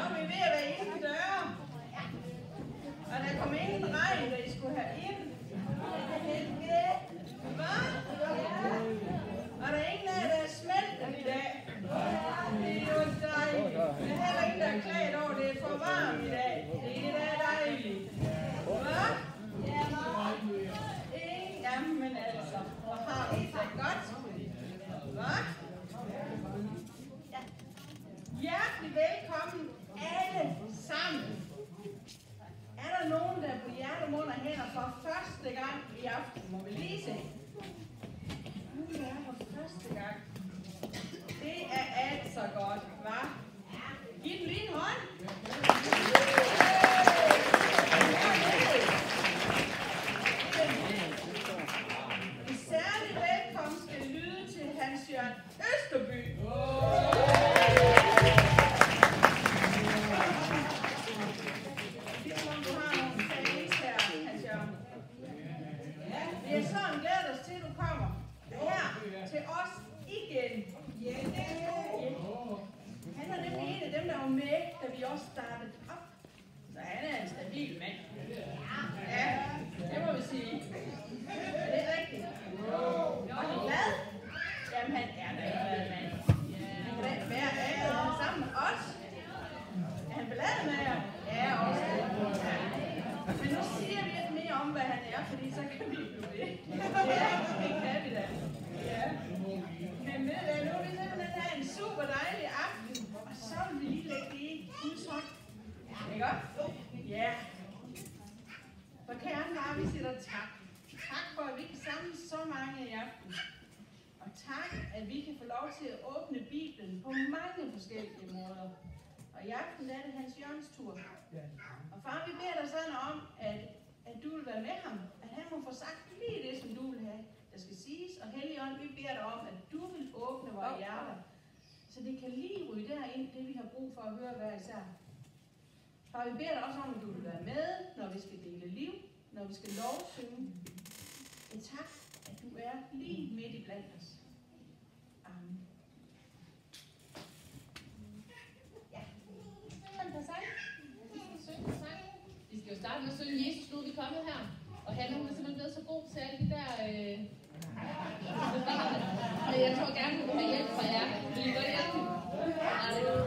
er vi ved at være inde på døre. Og der kom ingen regn, da I skulle have ind. Hvad? Og der er ingen af jer, der er smeltet i dag. Det er jo dejligt. Der er heller ingen, der er klædt over. Det er for varmt i dag. Det er da dejligt. Hvad? Jamen altså, hvor har vi det godt. Hvad? Hjertelig velkommen alle sammen. Er der nogen, der på hjerte, mund og hænder for første gang i aften? Må vi lige se. Nu er for første gang. Det er altså godt, hva'? Giv den lige en hånd. En særlig velkomst skal lyde til Hans Jørgen Østerby. Vi har sådan glædet os til, at du kommer her til os igen. Han er nemlig en af dem, der var med, da vi også startede op. Så han er en stabil mand. Ja, det må vi sige. Er det rigtigt? Er han glad? Jamen, han er da en glad mand. Han kan da være alle sammen med os. Er han beladet med jer? Ja, også. Ja. Men nu siger vi lidt mere om, hvad han er, fordi så kan vi blive det. Ja, det kan vi da. Ja. Men ved du, nu vil vi simpelthen have en super dejlig aften, og så vil vi lige lægge det i Guds hånd. Ikke godt? Ja. For kære far, vi siger dig tak. Tak for, at vi kan samle så mange i aften. Og tak, at vi kan få lov til at åbne Bibelen på mange forskellige måder. Og i aften er det Hans Jørgens tur. Og far, vi beder dig sådan om, at du vil være med ham. At han må få sagt lige det, som du vil have, der skal siges. Og Helligånd, vi beder dig om, at du vil åbne vores hjerter. Så det kan lige ryge derind, det vi har brug for at høre hver især. Far, vi beder dig også om, at du vil være med, når vi skal dele liv, når vi skal lovsynge. Og tak, at du er lige midt i blandt os. Amen. Ja. Vi skal jo starte med at synge Jesus, nu er vi kommet her. Og Hanne, hun er simpelthen blevet så god til alle de der... Men jeg tror gerne, hun vil have hjælp fra jer. Vil I godt hjælpe? Ja, det er godt.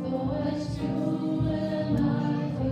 For as true am I, for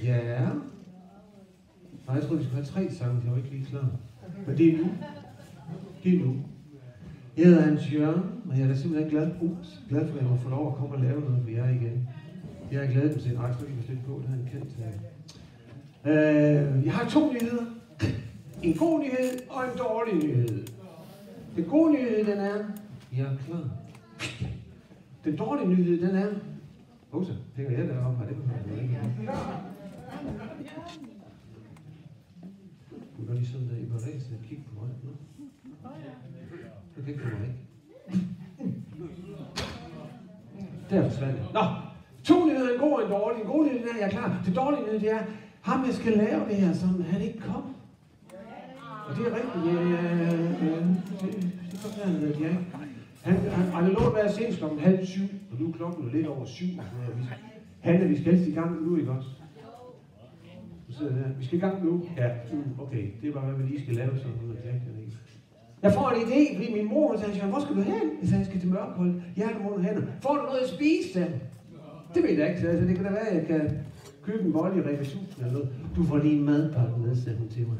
Ja. Nej, jeg troede, vi skulle have 3 sange, jeg var ikke lige klar. Men det er nu. Det er nu. Jeg hedder Hans Jørgen, og jeg er da simpelthen glad for, at jeg må få lov at komme og lave noget for jer igen. Jeg er glad til en ej, så kan vi slet på, det har en kendt. Jeg har 2 nyheder. En god nyhed og en dårlig nyhed. Den gode nyhed, den er, jeg er klar. Den dårlige nyhed, den er, så hænger jeg deroppe, det behøver jeg ikke. Du kan lige sådan der i bevægelsen og kigge på mig. Du kan ikke komme væk. Der forsvandt jeg. Nå, 2 nyheder, en god og en dårlig. En god nyhed, den er, jeg er klar. Det dårlige nyhed, det er, ham jeg skal lave det her sammen, han ikke kom. Og det er rigtigt, det kan være, han ved det, Han har lovet at være sent klokken 6:30, og nu er klokken lidt over 7. Vi skal helst i gang nu, ikke også? Vi skal i gang nu? Ja, okay. Det er bare, hvad vi lige skal lave sådan noget. Jeg får en idé, fordi min mor sagde, hvor skal du hen? Jeg sagde, jeg skal til Mørkhold. Hjertemund hænder. Får du noget at spise, sagde hun? Det ved jeg ikke, så det kan da være, at jeg kan købe en bolle i Rema 1000 eller noget. Du får lige en madpakke med, sagde hun til mig.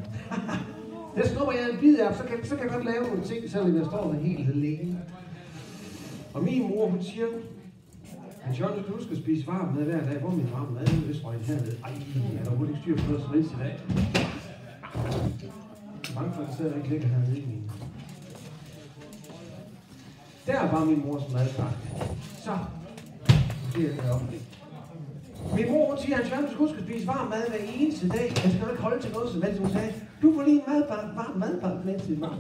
Der snupper jeg en bid af, så kan jeg godt lave nogle ting, selvom jeg står der helt alene. Og min mor, hun siger, at John, du skal spise varm mad hver dag. Hvor er min varme mad? Den er østrøgn hernede. Ej, jeg har overhovedet ikke styr på noget som helst i dag. Mange folk sidder der ikke ligger hernede i min. Der var min mors madpakke. Så. Det er deroppe. Min mor, hun siger, at John, du skal spise varm mad hver eneste dag. Jeg skal ikke holde til noget som helst. Hun sagde, du får lige en varm madpakke med til mig.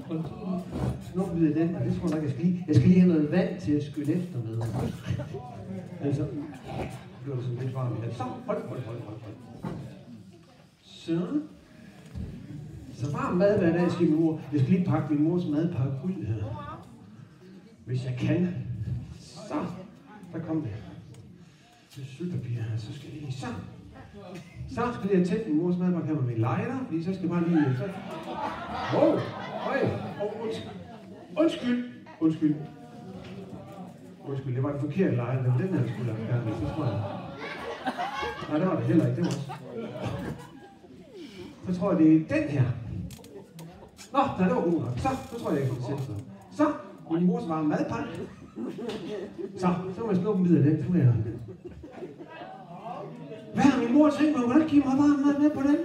Nu bliver den, og det tror jeg nok, jeg skal lige. Jeg skal lige have noget vand til at skylle efter med. Altså, bliver det sådan lidt varmt. Så, hold. Så varm mad hver dag, siger min mor. Jeg skal lige pakke min mors madpakke ud her. Hvis jeg kan. Så, der kom det. Det er sølvpapir her, så skal jeg lige så. Så skal jeg tænde min mors madpakke her med min lighter, fordi så skal jeg bare lige... Undskyld, det var en forkert lighter, det var den her, der skulle lade gerne, så tror jeg. Nej, det var det heller ikke, det var også. Så tror jeg, det er den her. Nå, nej, det var god nok. Så tror jeg, jeg kan sætte sådan. Så, min mors varme madpakke. Så må jeg slå dem videre den, så må jeg... Hvad har min mor tænkt mig? Hun kan ikke give mig varm mad med på den?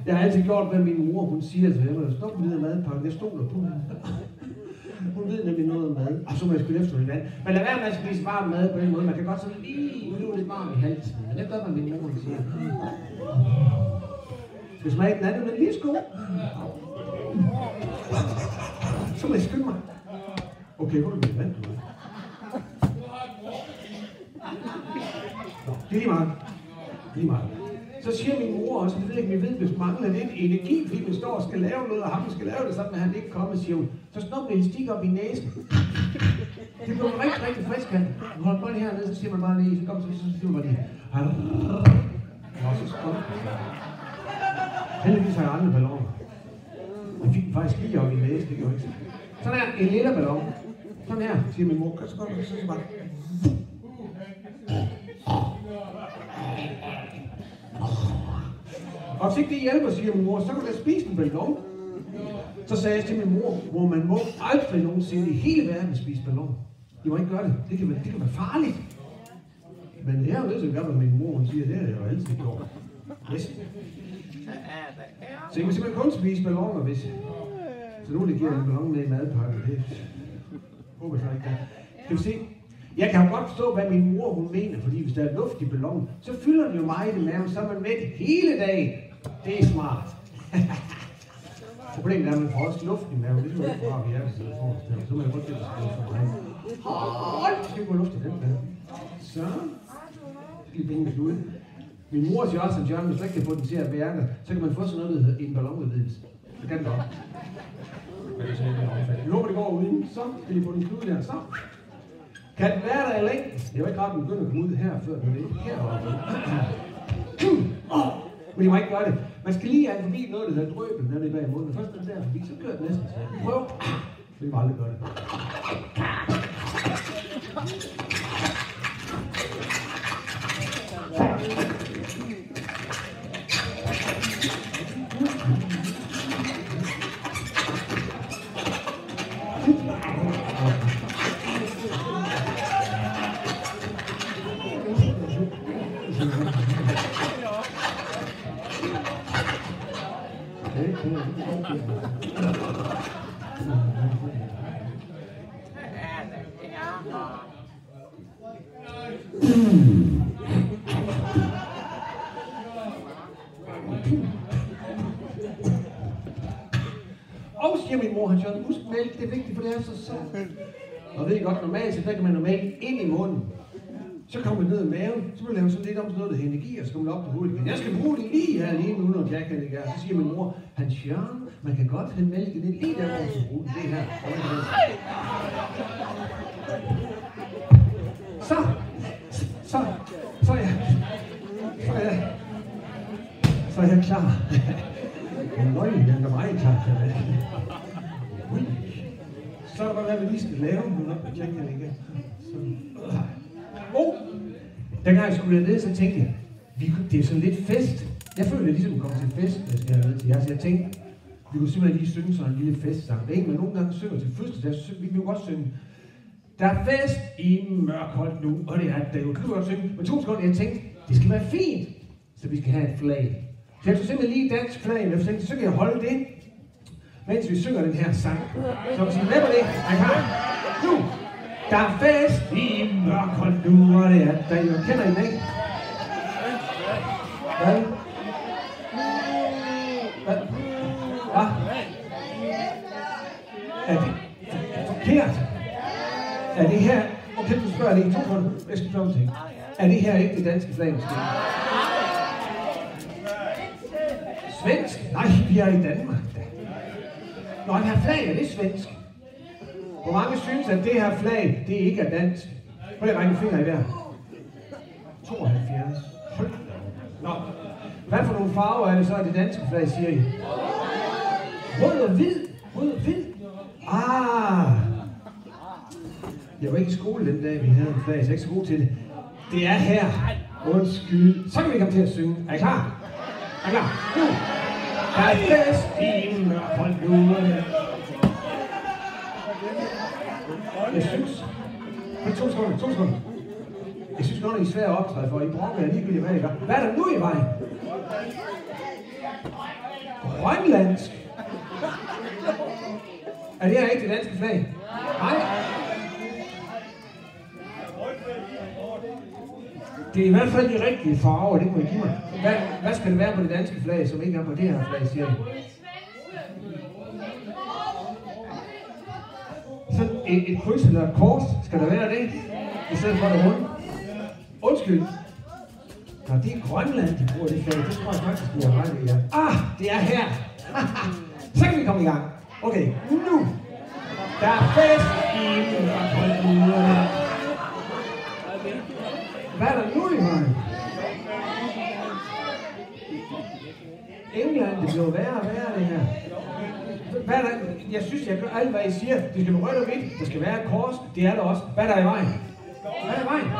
Jeg har altid gjort, hvad min mor hun siger, så jeg var stå videre madpakken. Jeg stoler på hende. Hun ved nemlig noget om mad. Og så må jeg skyde efter hende vand. Men lad være med at spise varm mad på den måde. Man kan godt sådan lige blive lidt varm i halsen. Men det gør man, min mor siger. Skal jeg smage den anden, men lige sko? Så må jeg skynde mig. Okay, hvor er det mit vand, du ved? Det er lige meget. Så siger min mor også, at vi ved, hvis mangler lidt energi, fordi man står og skal lave noget, og ham skal lave det, sådan at han ikke kommer, siger hun. Så snupper det en stik op i næsen. Det bliver rigtig, rigtig frisk, han. Nu holder man hernede, så siger man bare lige, så kommer så siger man bare lige. Nå, så skål. Heldigvis har jeg andre balloner. Jeg fik den faktisk lige op i næsen, det gjorde ikke. Sådan her, en lille ballon. Sådan her, siger min mor. Så kommer det, så bare. Og hvis ikke det hjælper, siger min mor, så kan du spise en ballon. Så sagde jeg til min mor, man må aldrig nogensinde i hele verden spise ballon. I må ikke gøre det. Det kan være farligt. Men jeg er jo nødt til at gøre, hvad min mor hun siger, det har jeg jo altid gjort. Næsten. Så jeg kan simpelthen kun spise balloner, hvis... Så nu det giver en ballon med i madpakken. Det håber jeg så ikke. Skal vi se? Jeg kan jo godt forstå, hvad min mor hun mener, fordi hvis der er luft i ballonen, så fylder den jo meget i maven, så er man med hele dagen. Det er smart. Problemet er, at man får også luft i maven. Det er jo ikke bare, vi er til at forestille. Så må jeg godt det, der skal for mig. Hold! Så skal vi få luft i den der. Så. Skal lige binde den ud. Min mor siger også, at John, hvis du ikke kan få den til at virke, så kan man få sådan noget, der hedder en ballonudvidelse. Så kan den godt. Men det er sådan, det er omfattet. Jeg håber, det går uden. Så skal vi få den knude der. Så. Kan den være der eller ikke? Det er jo ikke ret, at den begynder at komme ud her, før den er ikke heroppe. Men I må ikke gøre det. Man skal lige have forbi noget, der hedder drøbel, der er bag i munden. Først den der forbi, så kører den næsten. Prøv. Så I må aldrig gøre det. Og siger min mor, Hans Jørgen, husk mælk, det er vigtigt, for det er så salt. Og ved I godt, normalt, så drikker man normalt ind i munden. Så kommer det ned i maven, så bliver det sådan lidt om sådan noget, der hedder energi, og så kommer det op på hovedet igen. Jeg skal bruge det lige her, lige nu, når jeg kan det her. Så siger min mor, Hans Jørgen, man kan godt have mælken ind lige der, hvor man skal bruge det her. Så er jeg klar. Nøj, jeg er meget klar. Så er der bare, hvad vi lige skal lave. Jeg kan ikke. Dengang jeg skulle ned, så tænkte jeg, det er sådan lidt fest. Jeg følte, at ligesom kom til fest, jeg skal ned til jer. Så jeg tænkte, vi kunne simpelthen lige synge sådan en lille festsang. Det er ikke, man nogle gange synger til fødselsdag, vi kan jo godt synge. Der er fest i Mørkholt nu, og det er det jo. Kan du godt synge? Men 2 sekunder, jeg tænkte, det skal være fint, så vi skal have et flag. Så jeg tog simpelthen lige dansk flag, og jeg tænkte, så kan jeg holde det, mens vi synger den her sang. Så jeg siger, hvad var det? Er I klar? Nu! Der er fest i Mørkholt nu, og det er der jo. Kender I den ikke? Hvad? Hvad? Hvad? Er det forkert? Er det her... Okay, du spørger lige 2 sekunder. Jeg skal spørge om ting. Er det her ikke det danske flag, måske? Svensk? Nej, vi er i Danmark, da. Nå, det her flag, er det svensk? Hvor mange synes, at det her flag, det ikke er dansk? Prøv at række fingre i der. 72. Nå, hvad for nogle farver er det så, at det danske flag, siger I? Rød og hvid. Rød og hvid. Ah. Jeg var ikke i skole den dag, vi havde en flag, så jeg er ikke så god til det. Det er her. Undskyld. Så kan vi komme til at synge. Er I klar? Er I klar? Nu. Der er fest i Mørkholt nu. Jeg synes... 2 sekunder. Jeg synes godt, at I er svære at optræde for. I brokker jer ligegyldigt, hvad I gør. Hvad er der nu i vejen? Grønlandsk. Er det her ikke det danske flag? Nej. Det er i hvert fald de rigtige farver, det må I give mig. Hvad skal det være på det danske flag, som ikke er på det her flag, siger I? Sådan et kryds eller et kors, skal der være det? I stedet for det rundt. Undskyld. Nå, det er Grønland, de bruger det flag. Det tror jeg faktisk, de har ret i, ja. Ah, det er her. Så kan vi komme i gang. Okay, nu. Der er fest i Mørkholt. Hvad er der nu i vejen? England, det bliver værre og værre det her. Hvad er der? Jeg synes, jeg gør alt, hvad I siger. Det skal være rødt og hvidt. Der skal være et kors. Det er der også. Hvad er der i vejen? Hvad er der i vejen?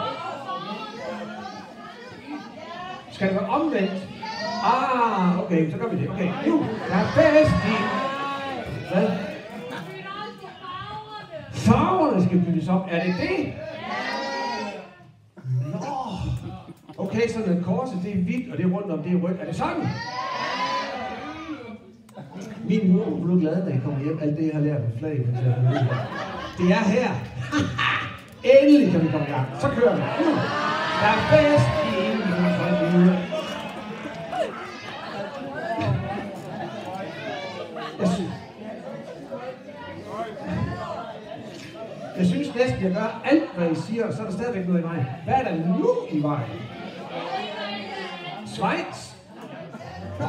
Skal det være omvendt? Ah, okay, så gør vi det. Okay, nu. Der er fest i... Hvad? Farverne skal byttes op. Er det det? Okay, så det korset, det er hvidt, og det er rundt om, det er rødt. Er det sådan? Min mor blev glad, da jeg kommer hjem. Alt det, jeg har lært med flag, mens jeg har været. Det er her. Endelig kan vi komme i gang. Så kører vi. Der er fest i Mørkholt. Jeg synes næsten, jeg gør alt, hvad I siger, og så er der stadigvæk noget i vejen. Hvad er der nu i vejen? Schweiz? Ja.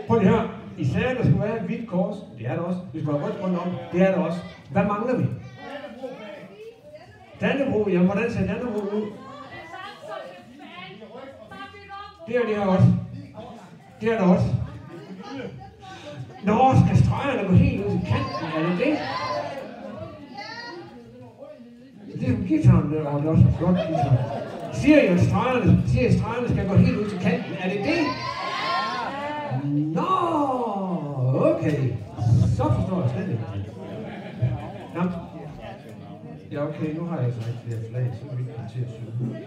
Prøv lige her. I sagde, at der skulle være et hvidt kors. Det er der også. Vi skal være rødt rundt om. Det er der også. Hvad mangler vi? Dannebrog. Jamen, hvordan ser Dannebrog ud? Det er det her også. Det er der også. Nå, skal stregerne gå helt ud til kanten? Er det det? Det er guitaren der, og det er også en flot guitar. Siger I, at stregerne skal gå helt ud til kanten? Er det det? Nå, okay. Så forstår jeg slet ikke. Nå. Ja, okay, nu har jeg så ikke flere flag, så kan vi ikke komme til at synge.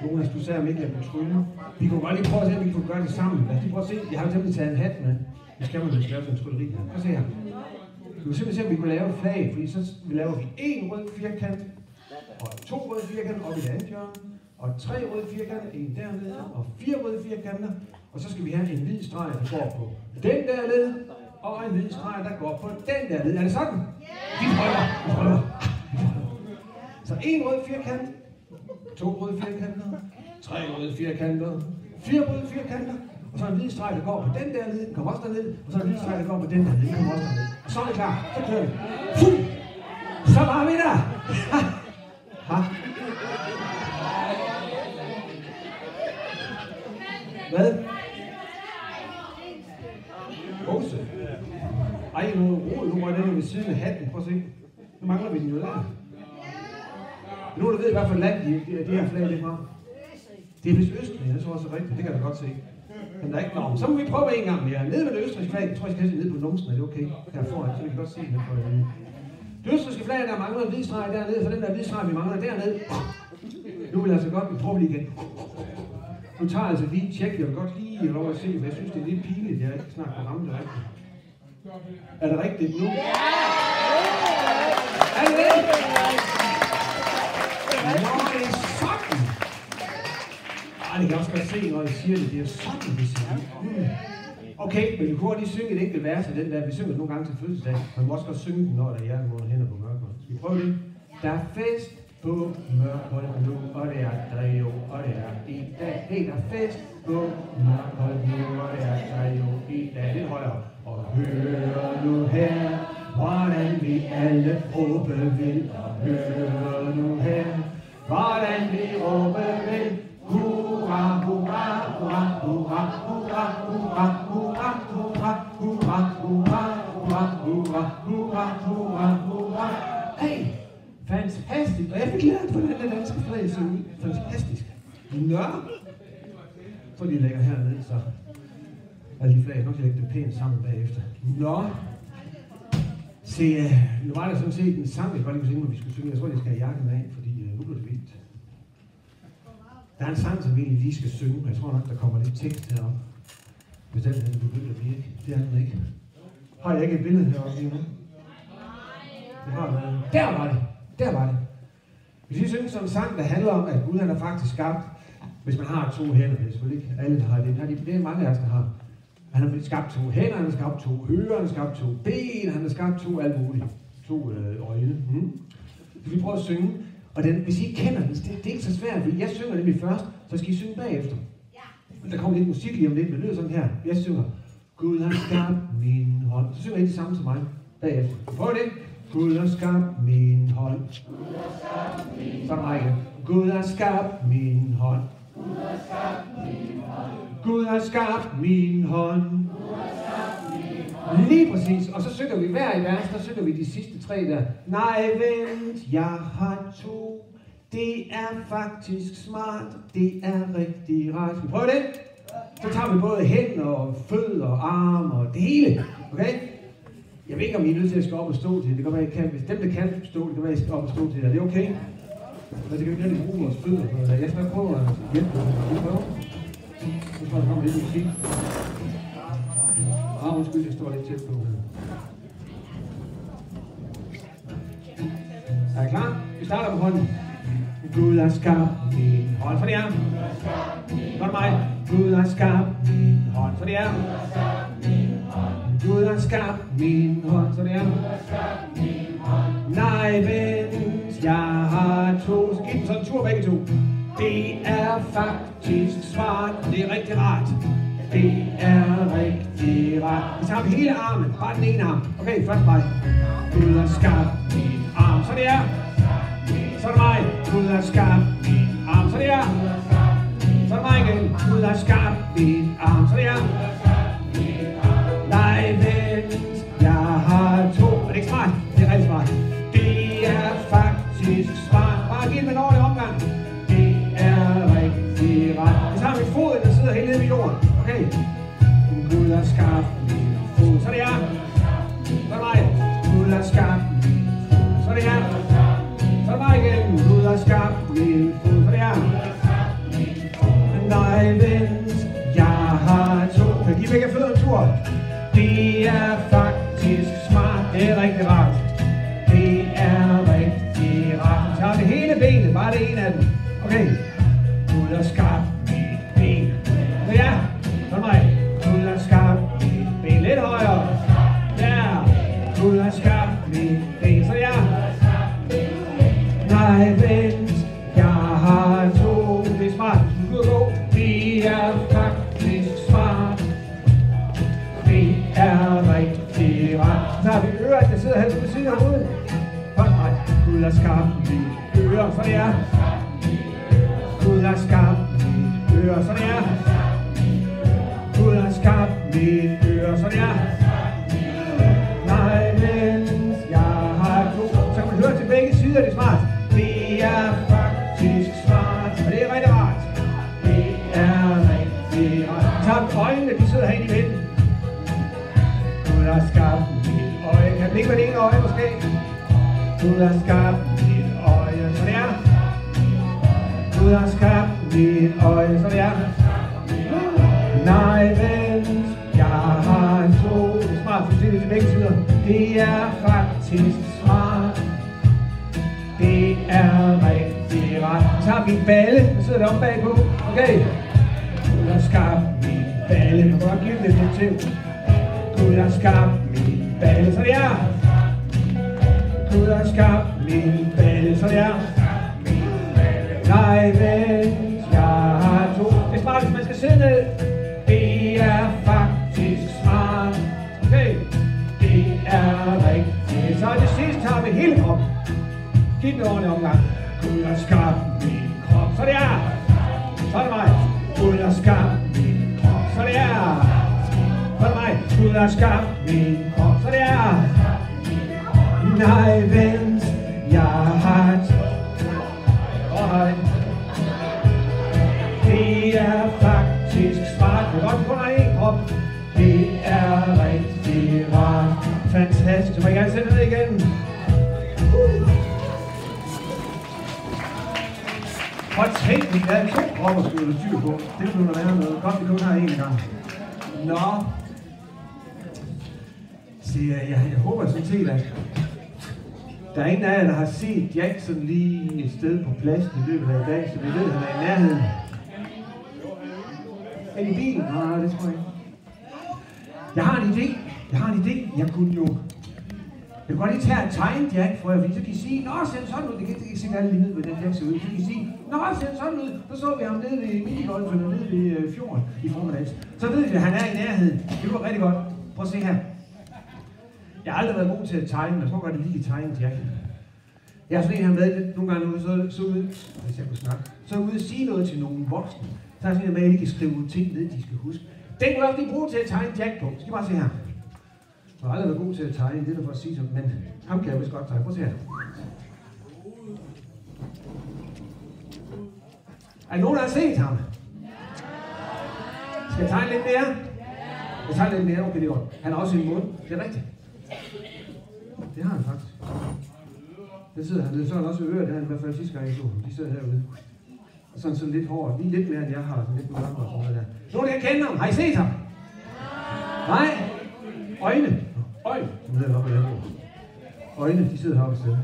Jonas, du sagde, om ikke jeg kunne trylle. Vi kunne godt lige prøve at se, om vi kunne gøre det sammen. Lad os lige prøve at se. Jeg har jo simpelthen taget en hat med. Det skal man jo lave sådan en trylleri her. Prøv at se her. Vi kunne simpelthen se, om vi kunne lave et flag, fordi så laver vi en rød firkant, og 2 røde firkanter op i det andet hjørne, og 3 røde firkanter, en dernede, og 4 røde firkanter, og så skal vi have en hvid streg, der går på den der led, og en hvid streg, der går på den der led. Er det sådan? Vi prøver. Så en rød firkant, 2 røde firkanter, 3 røde firkanter, 4 røde firkanter, og så en hvid streg, der går på den der led, den kommer også derned, og så en hvid streg, der går på den der led, den kommer også derned. Og så er det klar, så kører vi. Så var vi der! Ha. Hvad? Rose. Ej, nu røg den ved siden af hatten. Prøv at se. Nu mangler vi den jo der. Nu du ved, hvad for land de her flag er fra. Det er vist Østrig, det tror jeg også er rigtigt. Det kan jeg da godt se. Men der er ikke nogen. Så må vi prøve en gang mere. Nede med det østrigske flag. Jeg tror, jeg skal have det nede på numsen. Er det okay? Her foran, så vi kan godt se det for jer. Det østrigske flag, der mangler en hvid streg dernede, for den der hvid streg, vi mangler dernede. Nu vil jeg altså godt, vi prøver lige igen. Nu tager jeg altså lige et tjek. Jeg vil godt lige have lov at se, for jeg synes, det er lidt pinligt, jeg ikke snart kan ramme det rigtigt. Er det rigtigt nu? Er det det? Nå, det er sådan. Ej, det kan jeg også godt se, når jeg siger det. Det er sådan, det ser ud. Okay, men vi kunne lige synge et enkelt vers af den der. Vi synger nogle gange til fødselsdag. Man må også godt synge den, når der er hjertemål hænder på Mørkholm. Skal vi prøve det? Der er fest på Mørkholm nu, og det er Drejo, og det er i dag. Hey, der er fest på Mørkholm nu, og det er Drejo i dag. Det holder. Og hør nu her, hvordan vi alle råbe vil. Og hør nu her, hvordan vi råbe vil. Hurra, hurra, hurra, hurra, hurra, hurra, hurra, hurra, hurra, hurra, hurra, hurra, hurra, hurra, hurra. Hey, fantastisk. Og jeg fik lært, hvordan det danske flag ser ud. Fantastisk. Nå. Så lige lægger hernede, så alle de flag, nok lægge det pænt sammen bagefter. Nå. Se, nu var der sådan set en sang, jeg godt lige kunne synge, hvor vi skulle synge. Jeg tror, jeg skal have jakken af, fordi nu blev det vildt. Der er en sang, som vi egentlig lige skal synge. Jeg tror nok, der kommer lidt tekst heroppe. Hvis den er begyndt at virke. Det er den ikke. Har jeg ikke et billede heroppe lige nu? Det har været. Der var det! Der var det. Vi skal synge sådan en sang, der handler om, at Gud han har faktisk skabt, hvis man har 2 hænder, det er selvfølgelig ikke alle, der har det. Det er mange af os, der har. Han har skabt 2 hænder, han har skabt 2 ører, han har skabt 2 ben, han har skabt 2 alt muligt. 2 øjne. Så vi prøver at synge. Og den, hvis I ikke kender den, det er ikke så svært, fordi jeg synger nemlig først, så skal I synge bagefter. Der kommer lidt musik lige om lidt, men det lyder sådan her. Jeg synger, Gud har skabt min hånd. Så synger I det samme som mig bagefter. Prøv det. Gud har skabt min hånd. Så er det Gud har skabt min hånd. Gud har skabt min hånd. Lige præcis. Og så synger vi hver i vers, der synger vi de sidste 3 der. Nej, vent, jeg har 2. Det er faktisk smart. Det er rigtig rart. Skal vi prøve det? Så tager vi både hænder og fødder og arme og det hele. Okay? Jeg ved ikke, om I er nødt til at skal op og stå til det. Det kan være, I kan. Hvis dem, der kan stå, det kan være, I skal op og stå til det. Er det okay? Men det kan vi ikke rigtig bruge vores fødder på. Jeg skal prøve at hjælpe dem. Skal vi prøve? Nu skal der komme lidt musik. Undskyld, jeg står lidt tæt på. Er I klar? Vi starter på hånden. Gud har skabt min hånd for det er. Godt mig. Gud har skabt min hånd for det er. Gud har skabt min hånd så det er. Nej, vent, jeg har 2. Så giv den sådan en tur begge 2. Det er faktisk smart, og det er rigtig rart. Det er rigtig rart. Så har vi hele armen, bare den ene arm. Okay, først mig. Gud har skabt min arm, så det er. Så er det mig. Gud har skabt min arm, så det er. Så er det mig igen. Gud har skabt min arm, så det er. Nej, vent, jeg har 2. Er det ikke smart? Det er rigtig smart. Det er faktisk smart. Bare giv den en ordentlig omgang. Det er rigtig rart. Så har vi foden, der sidder helt nede ved jorden. Okay. Gud har skabt min fod. Så det er. Så er det mig. Gud har skabt min fod. Så det er. Så er det mig igen. Gud har skabt min fod. Så det er. siden af hovedet. Hånd nej. Gud har skabt mine ører, så det er. Gud har skabt mine ører, så det er. Gud har skabt mine ører, så det er. Nej, mens jeg har to. Så kan man høre til begge sider, det er smart. Det er faktisk smart, og det er rigtig rart. Det er rigtig rart. Tak øjnene, de sidder herinde i midten. Gud har skabt mit øje. Kan blinke med det ene øje måske? Gud har skabt mit øje, så det er. Gud har skabt mit øje, så det er. Nej, vent, jeg har to. Det er smart, så siger det til begge sider. Det er faktisk smart. Det er rigtig rart. Så tager vi en balle, der sidder deroppe bagpå. Okay. Gud har skabt min balle. Du kan godt give den lidt til. Gud har skabt min balle, så det er. Gud har skabt min balle, så det er. Nej, vent, jeg har to. Det er smart, hvis man skal sidde ned. Det er faktisk smart. Okay. Det er rigtigt. Så det sidste tager vi hele kroppen. Giv den ordentligt omgang. Gud har skabt min krop, så det er. Så er det mig. Gud har skabt min krop, så det er. Så er det mig. Gud har skabt min krop, så det er. Nej, vent, jeg har det er faktisk smart. Det er godt, kun har en krop. Det er rigtig rart. Fantastisk. Så må jeg gerne sætte ned igen. Og tænk, vi havde 2 kropper, skulle du styr på. Det kunne der være noget. Godt, vi kun har en gang. Nå. Så jeg håber sådan set, at der er ingen af jer, der har set Jackson lige et sted på pladsen i løbet af i dag, så vi ved, at han er i nærheden. Er I bilen? Nej, det tror jeg ikke. Jeg har en idé. Jeg kunne godt lige tage en tegn, Jack, for jer, fordi så kan I sige, nå, ser sådan ud. Det kan ikke se alle lige ned, hvordan Jack ser ud. Så kan I sige, nå, ser sådan ud. Så vi ham nede ved minigolfen og nede ved fjorden i formiddags. Så ved vi, at han er i nærheden. Det var rigtig godt. Prøv at se her. Jeg har aldrig været god til at tegne, men jeg tror godt, det lige kan tegne, Jack. Jeg har sådan en her med, nogle gange så ude, hvis jeg kunne snakke, så ude at sige noget til nogle voksne. Så er sådan en med, at jeg kan skrive ting ned, de skal huske. Den kunne jeg også lige bruge til at tegne Jack på. Skal I bare se her. Jeg har aldrig været god til at tegne, det er der for at sige sådan, men ham kan jeg vist godt tegne. Prøv at se her. Er nogen, der har set ham? Skal jeg tegne lidt mere? Jeg tager lidt mere, okay, det er godt. Han har også en mund, det er rigtigt. Det har han faktisk. Det sidder han, så har han også ører, det har han i hvert fald sidste gang jeg så. De sidder herude. Og sådan lidt hårdt, lige lidt mere end jeg har, sådan lidt mørkere og sådan noget der. Nogen af jer kender ham, har I set ham? Nej? Øjne, som hedder oppe i Lembo. Øjne, de sidder heroppe i stedet.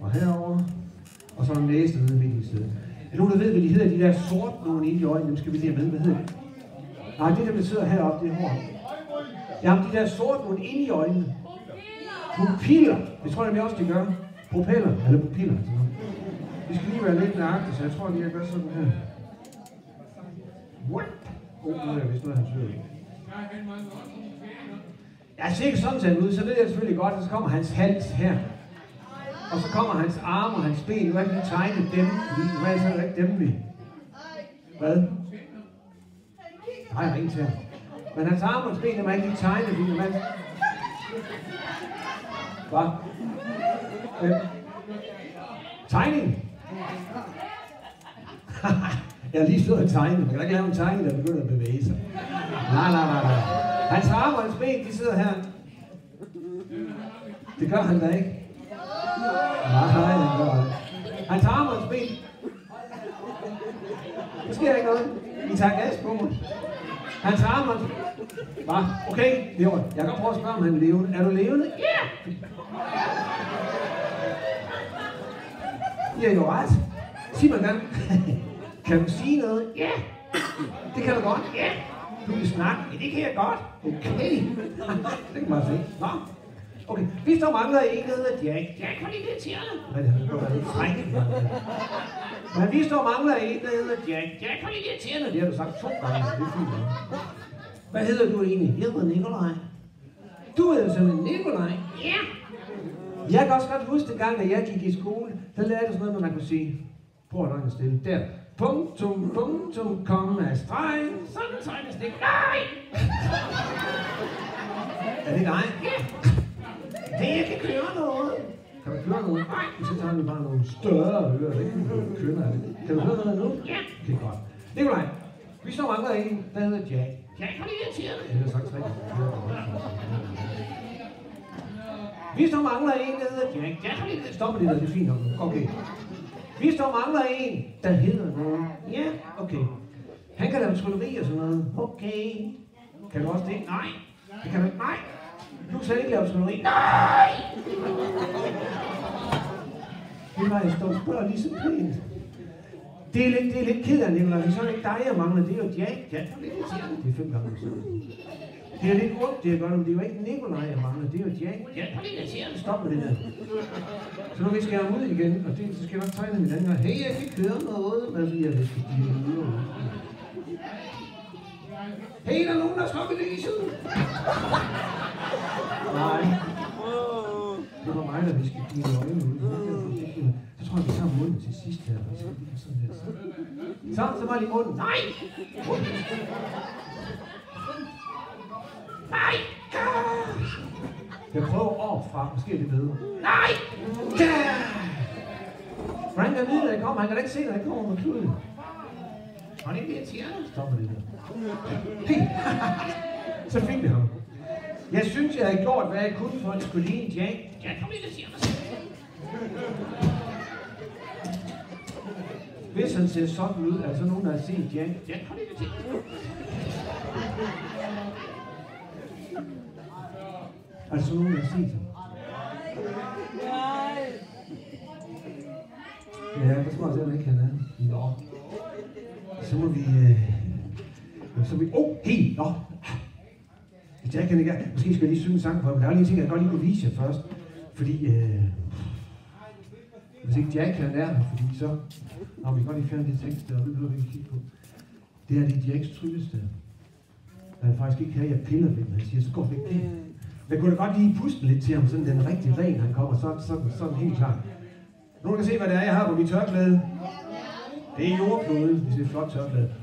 Og herover. Og så en næse nede midt i stedet. Er nogen, der ved, hvad de hedder, de der sort nogle inde i øjnene, dem skal vi lige have med, hvad hedder det? Nej, det der, der sidder heroppe, det er hår. Jamen, de der sort nogle inde i øjnene. Pupiller. Det tror jeg også, de gør. Propeller, eller pupiller. Vi skal lige være lidt nøjagtige, så jeg tror lige, jeg gør sådan her. What? Nu er jeg vist noget, han søger. Jeg ser ikke sådan set ud, så ved jeg selvfølgelig godt, at så kommer hans hals her. Og så kommer hans arme og hans ben. Nu er det lige tegnet dem, fordi nu er det så ikke dem, vi. Hvad? Nej, jeg ringer til ham. Men hans arme og hans ben, dem er ikke lige tegnet, fordi man... Hvad? Tegning? Jeg har lige stået og tegnet. Man kan ikke lave en tegning, der begynder at bevæge sig. Nej. Hans arme og hans ben, de sidder her. Det gør han da ikke. Nej, han gør det. Hans arme og hans ben. Der sker ikke noget. I tager gas på mig. Hans arme og hans... Hvad? Okay, det er ordentligt. Jeg kan prøve at spørge, om han er levende. Er du levende? Ja! Ja, jo ret. Sig mig gerne. Kan du sige noget? Ja! Det kan du godt. Ja! Du kan snakke. Ja, det kan jeg godt. Okay. Det kan man se. Nå. Okay. Hvis der mangler en, der hedder Jack. Jack var lidt irriterende. Nej, det har været lidt frækt. Men hvis der mangler en, der hedder Jack. Jack var lidt irriterende. Det har du sagt 2 gange. Det er fint. Hvad hedder du egentlig? Jeg hedder Nikolaj. Du hedder simpelthen Nikolaj. Ja. Jeg kan også godt huske, gang, da jeg gik i skole, der lærte jeg sådan noget, man kunne sige. Prøv at langt stille. Der. Punktum, punktum, komma, streg. Sådan tegnes det. Nej! Er det dig? Ja. Det jeg kan køre noget. Kan du køre noget? Nej. Så tager vi bare nogle større ører. Det kan du køre af det. Kan du høre noget nu? Ja. Det er godt. Nikolaj, vi står mangler en, der hedder Jack. Jeg kan lige irritere Jeg har sagt 3. Vi står mangler en, der hedder Jack. Jeg kan lige Stop med det der, det er fint nok. Okay. Vi står mangler en, der hedder noget. Ja, okay. Han kan lave trylleri og sådan noget. Okay. Kan du også det? Nej. Det kan du ikke. Nej. Du kan ikke lave trylleri. Nej! Det var jeg står og spørger lige så pænt. Det er lidt ked af, Nicolaj. Så er det ikke dig, jeg mangler. Det er jo Jack. Jack er lidt irriterende. Det er 5 gange så. Det er lidt ondt, det jeg gør, men det er jo ikke Nicolaj, jeg mangler. Det er jo Jack. Jeg kan lige irritere. Stop med det der. Så nu vi skal ham ud igen, og det, så skal jeg nok tegne mit anden gang. Hey, jeg kan køre noget, men fordi jeg skal give det ud. Hey, der er nogen, der slukker lyset. Nej. Det var mig, der vi skal give det øjne ud. Så tror jeg, vi tager munden til sidst her. Så var det i munden. Nej! Nej! Jeg prøver overfra. Måske er det bedre. Nej! Frank er nede, der kommer. Han kan da ikke se, at der kommer med kluden. Og det er irriterende. Stop med det der. Hey. Så fik vi ham. Jeg synes, jeg havde gjort, hvad jeg kunne for at skulle ligne Jack. Jeg kan lige irritere. Hvis han ser sådan ud, er så nogen, der har set Jack. Jeg kan lige irritere. Er der så nogen, der har set ham? Ja, det tror jeg selv ikke, han er. Nå. Så må vi... Hey! Nå! Jack kan ikke... Måske skal jeg lige synge en sang på ham, men der er lige en ting, jeg godt lige kunne vise jer først. Fordi... Hvis ikke Jack kan er her, fordi så... Nå, vi kan godt lige fjerne det tekst der, og det behøver vi ikke kigge på. Det her, det er Jacks tryllested. Han faktisk ikke have, jeg piller ved den. Han siger, så går det ikke. Jeg kunne da godt lige puste lidt til ham, sådan den rigtig ren, han kommer, sådan helt klart. Nogen kan se, hvad det er, jeg har på mit tørklæde. Det er jordkloden, hvis det er et flot tørklæde.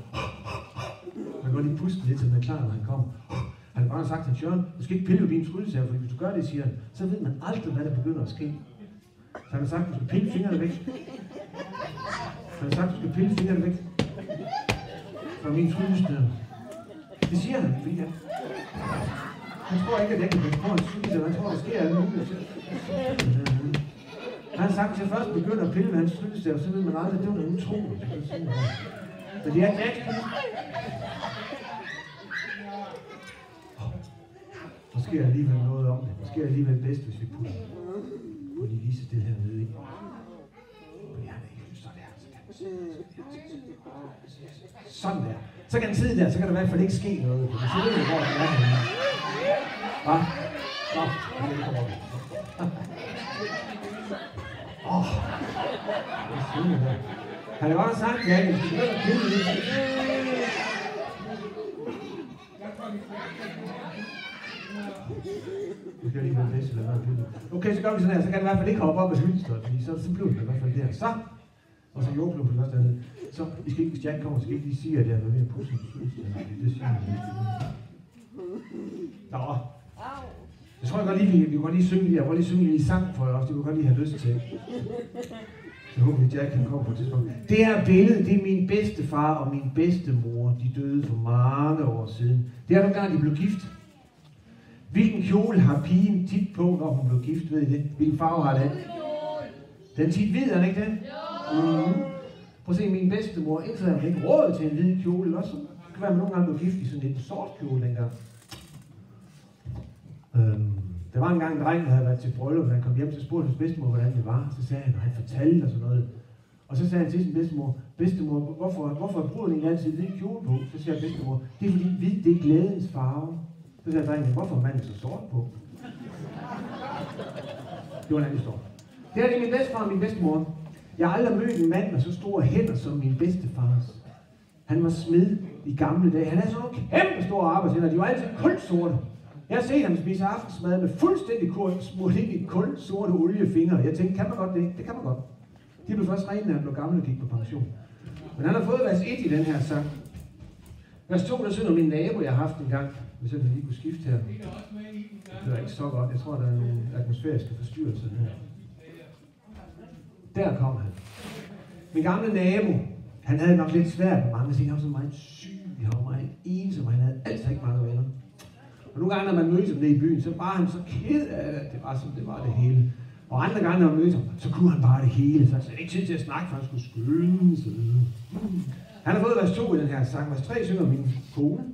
Man kan godt lige puste lidt, så den er klar, når han kommer. Han har bare sagt til Jørgen, du skal ikke pille ved din tryllestav, for hvis du gør det, siger han, så ved man aldrig, hvad der begynder at ske. Så han har sagt, du skal pille fingrene væk. Han har sagt, du skal pille fingrene væk fra min tryllestav. Det siger han, fordi han tror ikke, at jeg kan få en tryllestav. Han tror, der sker alt muligt. Han har sagt, at jeg først begynder at pille med hans tryllestav, så ved man aldrig, at det var noget utroligt. Men det er Jack. Der sker alligevel noget om det. Der sker alligevel bedst, hvis vi putter på de vise det her nede i. Fordi han er ikke sådan der, så kan man sådan der. Så kan han sidde der, så kan der i hvert fald ikke ske noget. Så ved jeg, hvor det er henne. Hva? Nå, okay, det kommer op. Han har bare sagt, at jeg skal begynde at pille lidt. Nu kan jeg lige være bedst, eller hvad pille. Okay, så gør vi sådan her, så kan det i hvert fald ikke hoppe op af hyldestøjet, fordi så bliver det i hvert fald der. Så! Og så jordklub på det første andet. Så, I skal ikke, hvis Jack kommer, så skal I ikke lige sige, at jeg er ved at pusse en hyldestøj. Det siger jeg ikke. Nå. Jeg tror jeg godt lige, vi kunne godt lige synge lige. Jeg kunne godt lige synge lige sang for jer også. Det kunne godt lige have lyst til. Jeg håber, at Jack kan komme på et tidspunkt. Det her billede, det er min bedstefar og min bedstemor. De døde for mange år siden. Det er nogle gange, de blev gift. Hvilken kjole har pigen tit på, når hun blev gift, ved I det? Hvilken farve har den? Den er tit hvid, er den ikke det? Mm-hmm. Prøv at se, min bedstemor, indtil havde hun ikke råd til en hvid kjole. Også. Det kan være, at man nogle gange blev gift i sådan en sort kjole dengang. Der var engang en dreng, der havde været til bryllup, og han kom hjem, så spurgte hans bedstemor, hvordan det var. Så sagde han, og han fortalte og sådan noget. Og så sagde han til sin bedstemor, hvorfor bruger den ikke altid hvid kjole på? Så siger bedstemor, det er fordi hvid, det er glædens farve. Så sagde drengen, hvorfor er manden så sort på? Det var en anden historie. Det her er min bedstefar og min bedstemor. Jeg har aldrig mødt en mand med så store hænder som min bedstefars. Han var smed i gamle dage. Han havde sådan nogle kæmpe store arbejdshænder. De var altid kulsorte. Jeg har set ham spise aftensmad med fuldstændig smurt ind i kul sorte oliefingre. Jeg tænkte, kan man godt det? Det kan man godt. De blev først rene, da han blev gammel og gik på pension. Men han har fået vers 1 i den her sang. Vers 2, der synger min nabo, jeg har haft en gang. Hvis jeg lige kunne skifte her. Det er ikke så godt. Jeg tror, der er nogle atmosfæriske forstyrrelser her. Der kom han. Min gamle nabo, han havde nok lidt svært med mange ting. Han var så meget syg, han var meget ensom, og han havde altid ikke mange venner. Og nogle gange, når man mødte ham nede i byen, så var han så ked af det. Det var som det var det hele. Og andre gange, når man mødte ham, så kunne han bare det hele. Så det er ikke tid til at snakke, for han skulle skynde sig. Han har fået vers 2 i den her sang. Vers 3 synger min kone.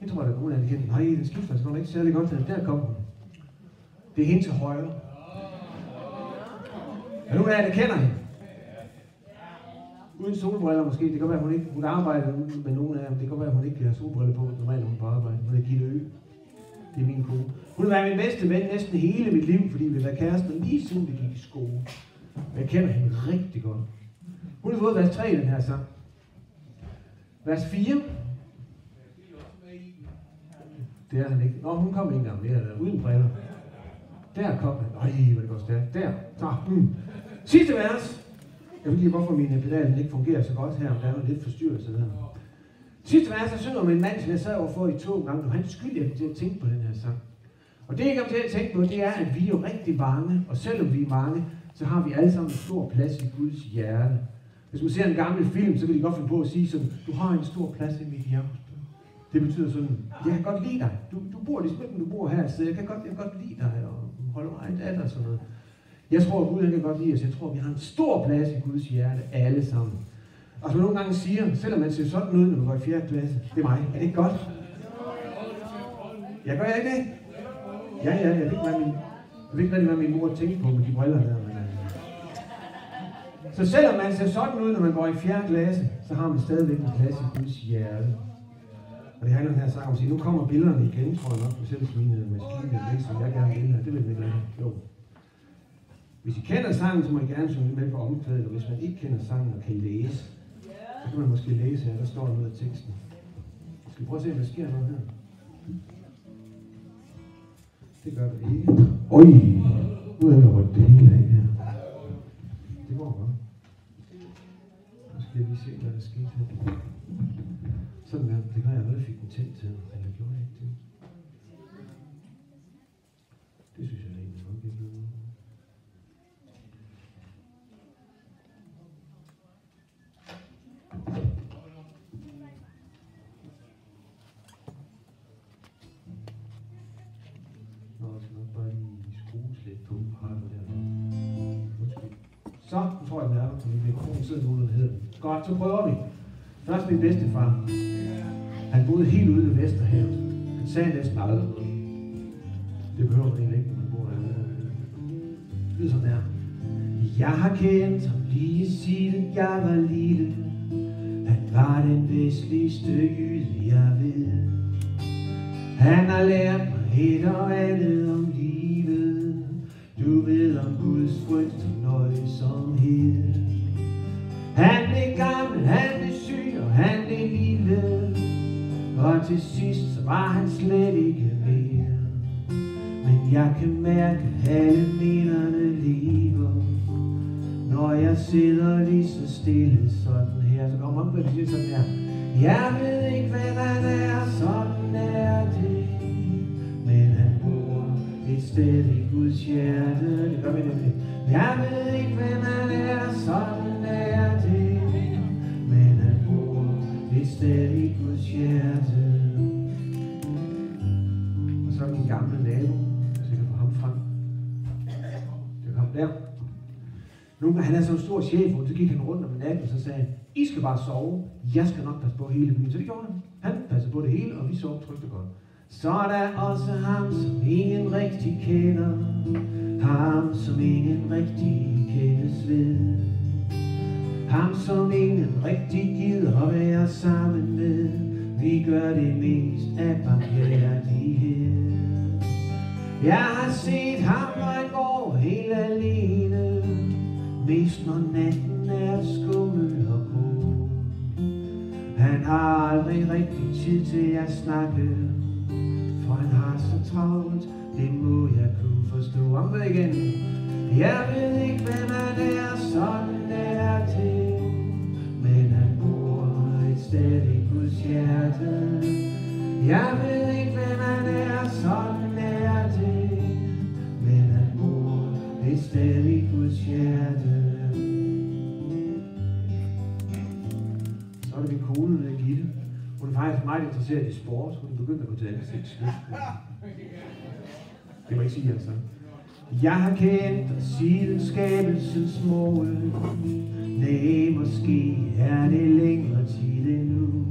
Jeg tror, der er nogen af jer, der kender. Nej, den skifter altså ikke særlig godt. Der kom hun. Det er hende til højre. Er nogen af jer, der kender hende? Uden solbriller måske. Det kan være, hun ikke. Hun arbejder med nogen af dem. Det kan være, hun ikke har solbriller på, normalt når hun på arbejde. Hun er Gitte Ø. Det er min kone. Hun har været min bedste ven næsten hele mit liv, fordi vi har været kærester lige siden vi gik i skole. Og jeg kender hende rigtig godt. Hun har fået vers 3 i den her sang. Vers 4. Det er han ikke. Nå, hun kom ikke engang mere, der uden briller. Der kom han. Øj, hvor det går stærkt. Der. Så. Sidste vers. Jeg ved ikke, hvorfor min pedal ikke fungerer så godt her, om der er lidt forstyrrelse der. Sidste vers, der synger om en mand, som jeg sad overfor i 2 gange, og han skylder jeg til at tænke på den her sang. Og det, jeg kommer til at tænke på, det er, at vi er jo rigtig mange, og selvom vi er mange, så har vi alle sammen en stor plads i Guds hjerte. Hvis man ser en gammel film, så vil de godt finde på at sige sådan, du har en stor plads i mit hjerte. Det betyder sådan, jeg kan godt lide dig. Du bor ligesom ikke, du bor her, så jeg kan godt lide dig, og holde mig af dig og sådan noget. Jeg tror, at Gud han kan godt lide os. Jeg tror, at vi har en stor plads i Guds hjerte, alle sammen. Og som nogle gange siger, selvom man ser sådan ud, når man går i 4. klasse, det er mig. Er det ikke godt? Jeg gør jeg ikke det? Ja, jeg ved ikke, hvad min mor tænkte på med de briller der. Så selvom man ser sådan ud, når man går i 4. klasse, så har man stadigvæk en plads i Guds hjerte. Og det handler den her sang om at sige, nu kommer billederne igen, tror jeg nok, specielt mine maskiner, som jeg gerne vil have. Det vil jeg ikke have. Jo. Hvis I kender sangen, så må I gerne synge med på omkvædet, og hvis man ikke kender sangen og kan læse, så kan man måske læse her, der står noget af teksten. Skal vi prøve at se, om der sker noget her? Det gør det ikke. Øj, nu er der rødt det hele af her. Det går godt. Nu skal jeg lige se, hvad der sker her. Sådan der, det gør jeg aldrig fik den tændt til, eller gjorde jeg ikke det? Det synes jeg egentlig nok ikke noget. Så, nu tror jeg, den er der, fordi mikrofonen sidder nu, der hedder den. Godt, så prøver vi. Først min bedstefar. Han boede helt ude ved Vesterhavet. Han sagde næsten aldrig noget. Det behøver man egentlig ikke, når man bor der. Det er sådan her. Jeg har kendt ham lige siden jeg var lille. Han var den vestligste jyde, jeg ved. Han har lært mig et og andet om livet. Du ved om Guds frygt og nøjsomhed. Han blev gammel, han blev syg og han blev lille. Og til sidst så var han slet ikke mere. Men jeg kan mærke alle minderne lever, når jeg sidder lige så stille sådan her. Så kommer man på det sådan her. Jeg ved ikke hvad han er, sådan er det. Men han bor et sted i Guds hjerte. Det gør vi nemlig. Jeg ved ikke hvem han er, sådan er det. Men han bor et sted i Guds hjerte. Og så min gamle nabo. Jeg kan få ham frem. Det kom der. Nu, han er så en stor chef, og så gik han rundt om natten, og så sagde han, I skal bare sove. Jeg skal nok passe på hele byen. Så det gjorde han. Han passede på det hele, og vi sov trygt og godt. Så er der også ham, som ingen rigtig kender. Ham, som ingen rigtig kendes ved. Ham, som ingen rigtig gider at være sammen med. Vi gør det mest af barmhjertighed. Jeg har set ham, når han går helt alene. Mest når natten er skummel og grå. Han har aldrig rigtig tid til at snakke. for han har så travlt, det må jeg kunne forstå. Om det igen. Jeg ved ikke, hvad man er, sådan er til, men han bor et sted i Guds hjerte. Jeg ved ikke, hvad man er, sådan er til, men han bor et sted i Guds hjerte. Så er det min kone, der Gitte. Hun er faktisk meget interesseret i sport. Hun er begyndt at gå til ansigtsløft. Det må jeg ikke sige, altså. Jeg har kendt siden skabelsens morgen. Nej, måske er det længere tid endnu.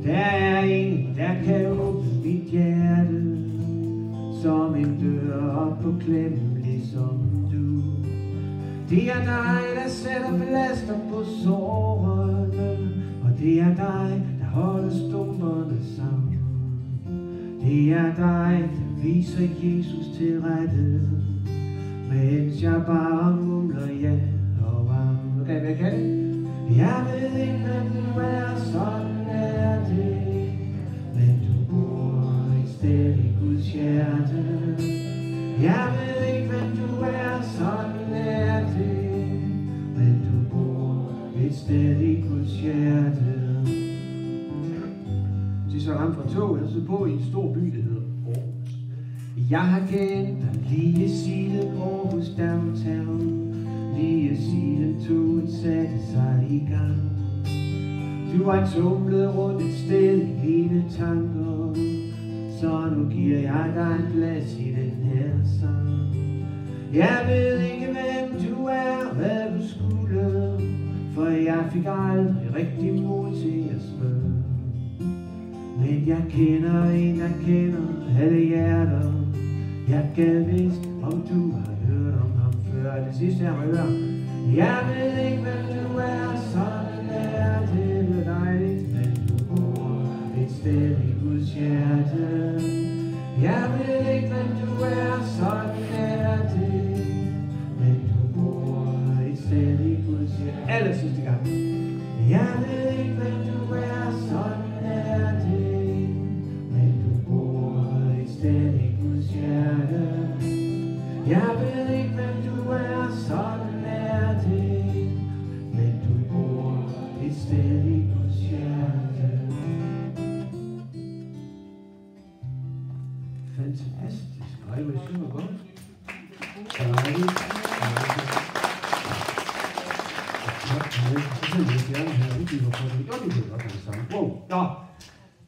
Der er en, der kan åbne mit hjerte, som en dør op på klem, ligesom du. Det er dig, der sætter plaster på sårene, og det er dig, der holder stumperne sammen. Det er dig, der viser Jesus til rette, mens jeg bare mumler ja og varm. Okay, hvad kan det? Jeg ved ikke, hvem du er, sådan er det, men du bor et sted i Guds hjerte. Jeg ved ikke, hvem du er, sådan er det, men du bor et sted i Guds hjerte. Så ramte fra toget, og så på i en stor by, der hedder Aarhus. Jeg har kendt dig lige siden Aarhus downtown, lige siden toget satte sig i gang. Du har tumlet rundt et sted i mine tanker, så nu giver jeg dig en plads i den her sang. Jeg ved ikke, hvem du er, hvad du skulle, for jeg fik aldrig rigtig mod til at spørge. Men jeg kender en, der kender alle hjerter. Jeg gad vidst, om du har hørt om ham før. Det sidste jeg må høre. Jeg ved ikke, hvem du er, sådan er det med dig, men du bor et sted i Guds hjerte. Jeg ved ikke, hvem du er, sådan er det, men du bor et sted i Guds hjerte. Aller sidste gang. Jeg ved ikke, hvem du er, sådan er det, men du bor et sted i Guds hjerte. Jeg ved ikke, hvem du er, sådan er det, men du bor et sted i Guds hjerte. Fantastisk. Ej, hvor synger godt.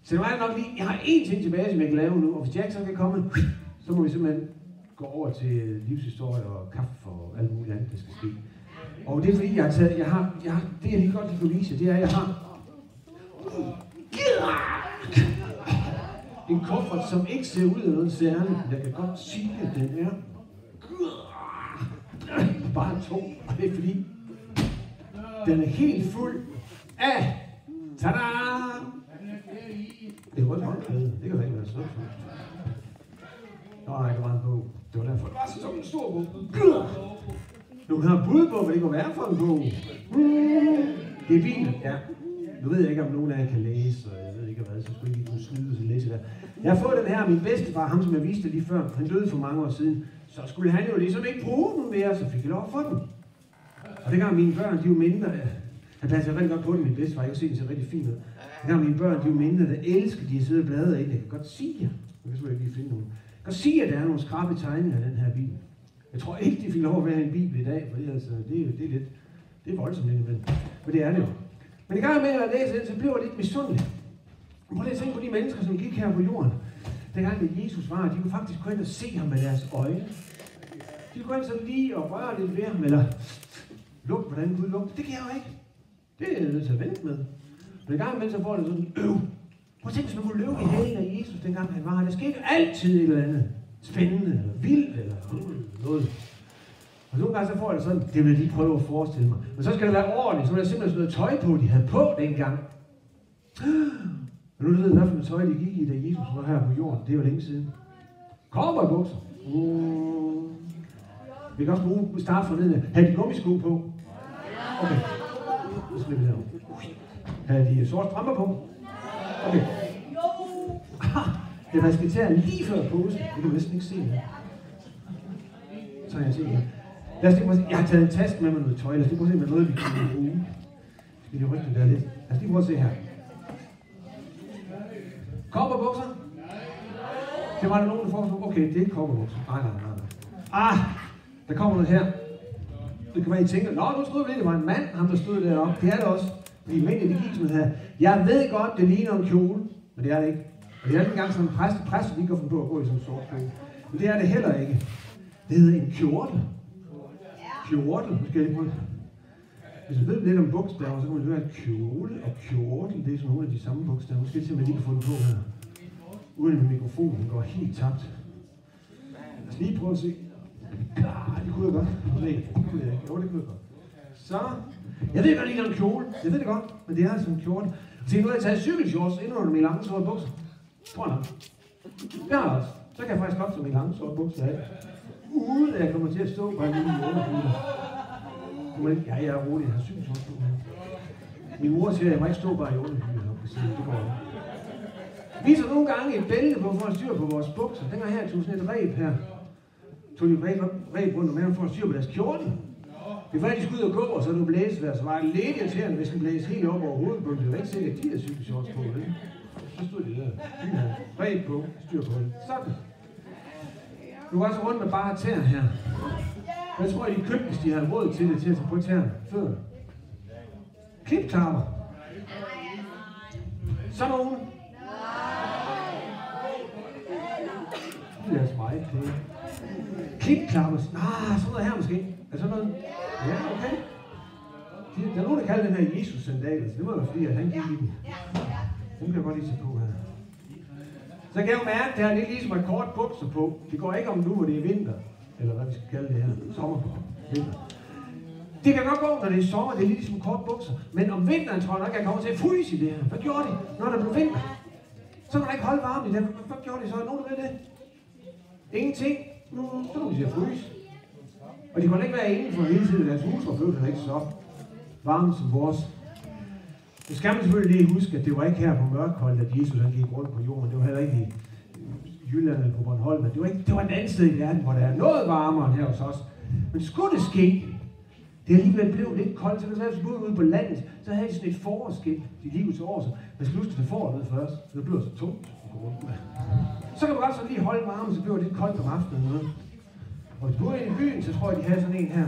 Så det var nok lige, jeg har én ting tilbage, som jeg kan lave nu, og hvis Jackson kan komme, så må vi simpelthen gå over til livshistorie og kaffe og alt muligt andet, der skal ske. Og det er fordi, jeg har det jeg lige godt kan vise, det er, at jeg har en kuffert, som ikke ser ud af noget særligt, men jeg kan godt sige, at den er bare tung, og det er fordi, den er helt fuld af, tada! Det er rødt håndklæde, det kan da ikke være sådan. Nå, nej, det var en bog. Det var derfor, det var sådan en stor bog. Du kan have bud på, hvad det kunne være for en bog. Det er bilen, ja. Nu ved jeg ikke, om nogen af jer kan læse, og jeg ved ikke hvad, så skulle I lige kunne snyde og læse der. Jeg har fået den her af min bedstefar, ham som jeg viste lige før. Han døde for mange år siden. Så skulle han jo ligesom ikke bruge den mere, så fik jeg lov at få den. Og det gang mine børn, de var mindre. Han passer rigtig godt på den, min bedstefar. Jeg kan se, den ser rigtig fin ud. Det gang mine børn, de var mindre, der elsker de at sidde og bladre i. Jeg kan godt sige jer. Jeg kan selvfølgelig ikke lige finde nogen. Jeg kan sige, at der er nogle skrappe tegninger af den her bil. Jeg tror ikke, de fik lov at være en bil i dag, for det er voldsomt indimellem. Men det er det jo. Men i gang med at læse den, så blev jeg lidt misundelig. Prøv lige at tænke på de mennesker, som gik her på jorden. Dengang med Jesus var, de kunne faktisk gå ind og se ham med deres øjne. De kunne gå ind så lige og røre lidt ved ham, eller lugte, hvordan Gud lugte. Det kan jeg jo ikke. Det er jeg nødt til at vente med. Men i gang med så får det sådan Prøv at tænke, hvis man kunne løbe i hælen af Jesus, dengang han var her. Der skete altid et eller andet spændende, eller vildt, eller noget. Og nogle gange så får jeg det sådan, det vil jeg lige prøve at forestille mig. Men så skal det være ordentligt, så vil der simpelthen sådan noget tøj på, de havde på dengang. Men nu ved jeg, hvad for noget tøj de gik i, da Jesus var her på jorden. Det er jo længe siden. Cowboybukser. Vi kan også bruge start fra neden. Havde de gummisko på? Okay. Så slipper vi derovre. Havde de sorte strømper på? Okay. Det var skitseret lige før påske. Det kan du næsten ikke se her. Så kan jeg se her. Lad os lige prøve at se. Jeg har taget en taske med mig noget tøj. Lad os lige prøve at se, med noget vi kan bruge. Skal vi rykke det der lidt? Lad os lige prøve at se her. Kopperbukser? Det var der nogen, der foreslog. Okay, det er ikke kopperbukser. Nej. Der kommer noget her. Det kan være, I tænker, nå, nu troede vi, det var en mand, ham der stod deroppe. Det er det også. Fordi mændene, de gik sådan her. Jeg ved godt, det ligner en kjole, men det er det ikke. Og det er ikke engang sådan en præst, de kan finde på at gå i sådan en sort kjole. Men det er det heller ikke. Det hedder en kjortel. Kjortel, nu skal jeg lige prøve. Hvis du ved lidt om bogstaver, så kan man høre, at kjole og kjortel, det er sådan nogle af de samme bogstaver. Nu skal jeg se, om jeg lige kan få den på her. Uden at mikrofonen går helt tabt. Lad os lige prøve at se. Det kunne jeg godt. Nej, det kunne jeg ikke. Jo, det kunne jeg godt. Så. Jeg ved godt, det er en kjole. Jeg ved det godt, men det er altså en kjole. Se, nu har jeg taget cykelshorts ind under mine lange sorte bukser. Tror jeg nok. Det har jeg også. Så kan jeg faktisk godt tage mine lange sorte bukser af. Uden at jeg kommer til at stå på en lille underhyde. Ja, jeg er rolig. Jeg har cykelshorts på. Min mor siger, at jeg må ikke stå bare i underhyde. Det går ikke. Vi så nogle gange et bælte på for at styre på vores bukser. Dengang her tog sådan et reb her. Tog de reb rundt om maven for at styre på deres kjortel. Det var, at de skulle ud og gå, og så nu blæsevejr, så var det lidt irriterende, hvis den blæste helt op over hovedet på dem. Det var ikke sikkert, at de havde cykelshorts på, ikke? Så stod de der. De havde reb på, styr på det. Sådan. Du var også rundt med bare tæer her. Hvad tror jeg, de købte, hvis de havde råd til det, til at tage på tæerne før? Klipklapper. Så nogen. Det er altså meget pænt. Klipklapper. Sådan noget her måske. Er sådan noget? Ja, okay. Der er nogen, der kalder den her Jesus-sandaler, så det må være fordi, at han gik i den. Den kan jeg godt lige tage på her. Så kan jeg jo mærke, at der er lidt ligesom et kort bukser på. Det går ikke om nu, hvor det er vinter. Eller hvad vi skal kalde det her. Sommer. Vinter. Det kan godt gå, når det er sommer. Det er lidt ligesom kort bukser. Men om vinteren tror jeg nok, at jeg kommer til at fryse i det her. Hvad gjorde de, når der blev vinter? Så kan man ikke holde varmen i det. Hvad gjorde de så? Er nogen, der ved det? Ingenting. Nu kan de til at fryse. Og de kunne ikke være inden for hele tiden. Deres hus var født ikke så varme som vores. Nu skal man selvfølgelig lige huske, at det var ikke her på Mørkholdt, at Jesus han gik rundt på jorden. Det var heller ikke i Jylland eller på Bornholm. Det var et andet sted i verden, hvor der er noget varmere end her hos os. Men skulle det ske, det alligevel blev lidt koldt, så hvis du boede ude på landet, så havde de sådan et forårsskilt, de lige ud til året, så man skal huske at tage foråret med først, så det bliver så tungt at gå rundt med. Så kan man godt så lige holde varmen, så bliver det lidt koldt om aftenen. Og hvis du bor inde i byen, så tror jeg, de har sådan en her.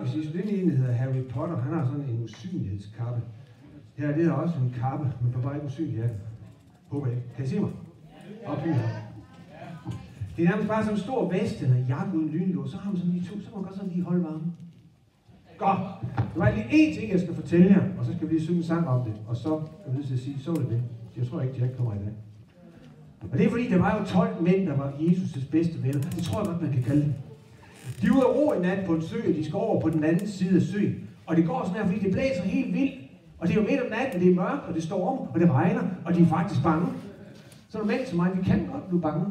Hvis I den ene, der hedder Harry Potter, han har sådan en usynlighedskappe. Her det er også en kappe, men på bare ikke usynlig af den. Håber jeg. Kan I se mig? Op her. Det er nærmest bare sådan en stor vest, eller jakke uden lynlås, så har man sådan lige to, så kan man godt sådan lige holde varmen. Godt. Der var lige én ting, jeg skal fortælle jer, og så skal vi lige synge en sang om det. Og så er jeg nødt til at sige, så er det det. Jeg tror ikke, Jack kommer i dag. Og det er fordi, der var jo 12 mænd, der var Jesus' bedste venner. Det tror jeg godt, man kan kalde det. De er ude at ro en nat på en sø, og de skal over på den anden side af søen. Og det går sådan her, fordi det blæser helt vildt. Og det er jo midt om natten, det er mørkt, og det stormer, og det regner, og de er faktisk bange. Så er der mænd som mig, de kan godt blive bange.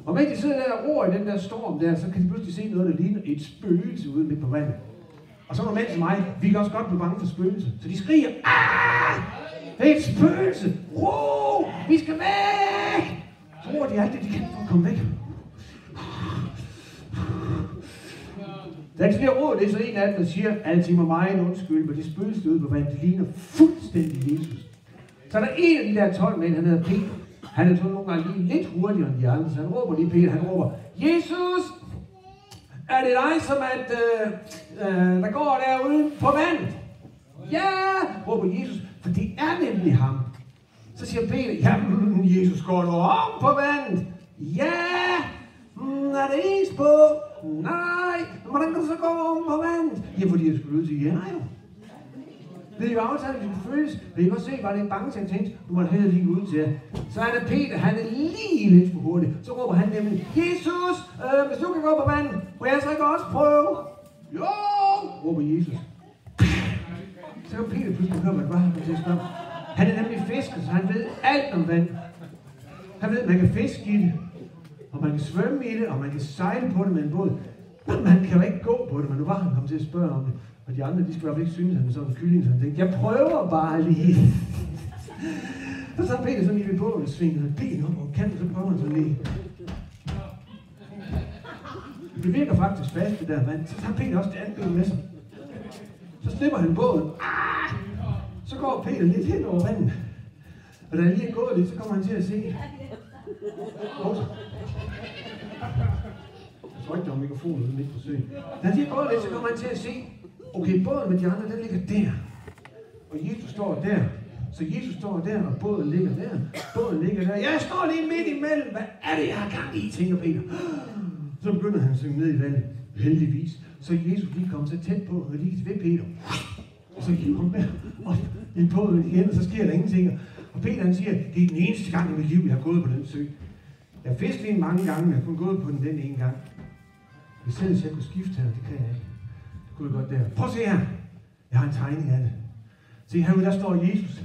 Og mens de sidder der og roer i den der storm der, så kan de pludselig se noget, der ligner et spøgelse ude midt på vandet. Og så er der mænd som mig, vi kan også godt blive bange for spøgelser. Så de skriger, det er et spøgelse! Ro! Vi skal væk! Så roer de alt det, de kan for at komme væk. Da de bliver roet, det er så en af dem, der siger, altid må mig en undskyld, men det spøgelse ude på vandet, det ligner fuldstændig Jesus. Så er der en af de der 12 mænd, han hedder Peter. Han er nogle gange lige lidt hurtigere end de andre, så han råber lige Peter, han råber, Jesus, er det dig, som at, der går derude på vandet? Ja, råber Jesus, for det er nemlig ham. Så siger Peter, jamen Jesus, går du om på vandet? Ja, er det is på? Nej, hvordan kan du så gå om på vandet? Ja, fordi jeg skulle ud til jer jo. Det er jo aftalt, at vi skulle føles. Men I kan godt se, var det en bange til, at tænkte, du måtte hellere lige gå ud til jer. Så er det Peter, han er lige lidt for hurtig. Så råber han nemlig, Jesus, hvis du kan gå på vandet, må jeg så ikke også prøve? Jo, råber Jesus. Så kan Peter pludselig høre, hvad det var, han til at spørge. Han er nemlig fisker, så han ved alt om vand. Han ved, at man kan fiske i det, og man kan svømme i det, og man kan sejle på det med en båd. Men man kan jo ikke gå på det, men nu var han kommet til at spørge om det. Og de andre, de skulle i hvert fald ikke synes, at han var sådan en kylling, så han tænkte, jeg prøver bare lige. Så tager Peter sådan lige ved båden og svinger ben op over kanten, så prøver han sådan lige. Det virker faktisk fast, det der vand. Så tager Peter også det andet ben med sig. Så slipper han båden. Så går Peter lidt hen over vandet. Og da han lige er gået lidt, så kommer han til at se. Jeg tror ikke, der var mikrofonen ude midt på søen. Da han lige er gået lidt, så kommer han til at se. Okay, båden med de andre, den ligger der. Og Jesus står der. Så Jesus står der, og båden ligger der. Båden ligger der. Jeg står lige midt imellem. Hvad er det, jeg har gang i, tænker Peter. Så begynder han at synge ned i vandet. Heldigvis. Så Jesus lige kom så tæt på, og lige ved Peter. Og så hiver han med op i båden igen, og så sker der ingenting. Og Peter han siger, det er den eneste gang i mit liv, jeg har gået på den sø. Jeg har fisket den mange gange, men jeg har kun gået på den ene gang. Hvis selv jeg kunne skifte her, det kan jeg ikke. Det kunne jeg godt der. Prøv at se her. Jeg har en tegning af det. Se herude, der står Jesus.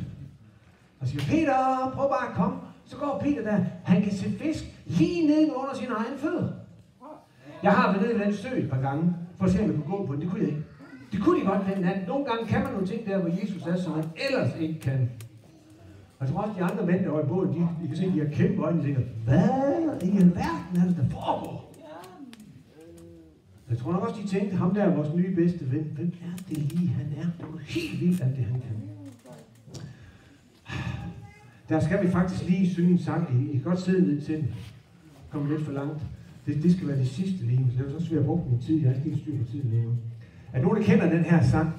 Og siger, Peter, prøv bare at komme. Så går Peter der. Han kan se fisk lige nede under sine egne fødder. Jeg har været nede i den sø et par gange, for at se, om jeg kunne gå på den. Det kunne jeg ikke. Det kunne de godt den nat. Nogle gange kan man nogle ting der, hvor Jesus er, som man ellers ikke kan. Og jeg tror også, de andre mænd der var i båden, de kan se, de har kæmpe øjne, og tænker, hvad i alverden er det, der foregår? Jeg tror nok også, de tænkte, ham der er vores nye bedste ven. Hvem er det lige, han er? Det er helt vildt, alt det han kan. Der skal vi faktisk lige synge en sang. I kan godt sidde ned til den. Kommer lidt for langt. Det skal være det sidste lige. Så jeg også vil have brugt min tid. Jeg har ikke helt styr på tiden lige nu. Er nogen, der kender den her sang?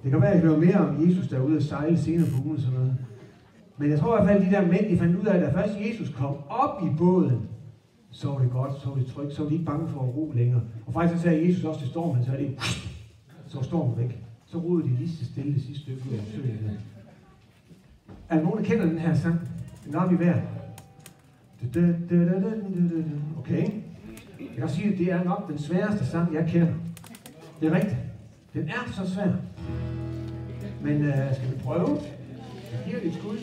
Det kan være, at jeg hører mere om Jesus, der er ude at sejle senere på ugen og sådan noget. Men jeg tror i hvert fald, at de der mænd, de fandt ud af, at da først Jesus kom op i båden, så var det godt, så var det trygt, så var de ikke bange for at ro længere. Og faktisk så sagde Jesus også til stormen, så er det så var stormen væk. Så rodede de lige så stille det sidste stykke ud af søen. Er der nogen, der kender den her sang? Den er vi hver. Okay. Jeg kan sige, at det er nok den sværeste sang, jeg kender. Det er rigtigt. Den er så svær. Men skal vi prøve? Jeg giver det et skud.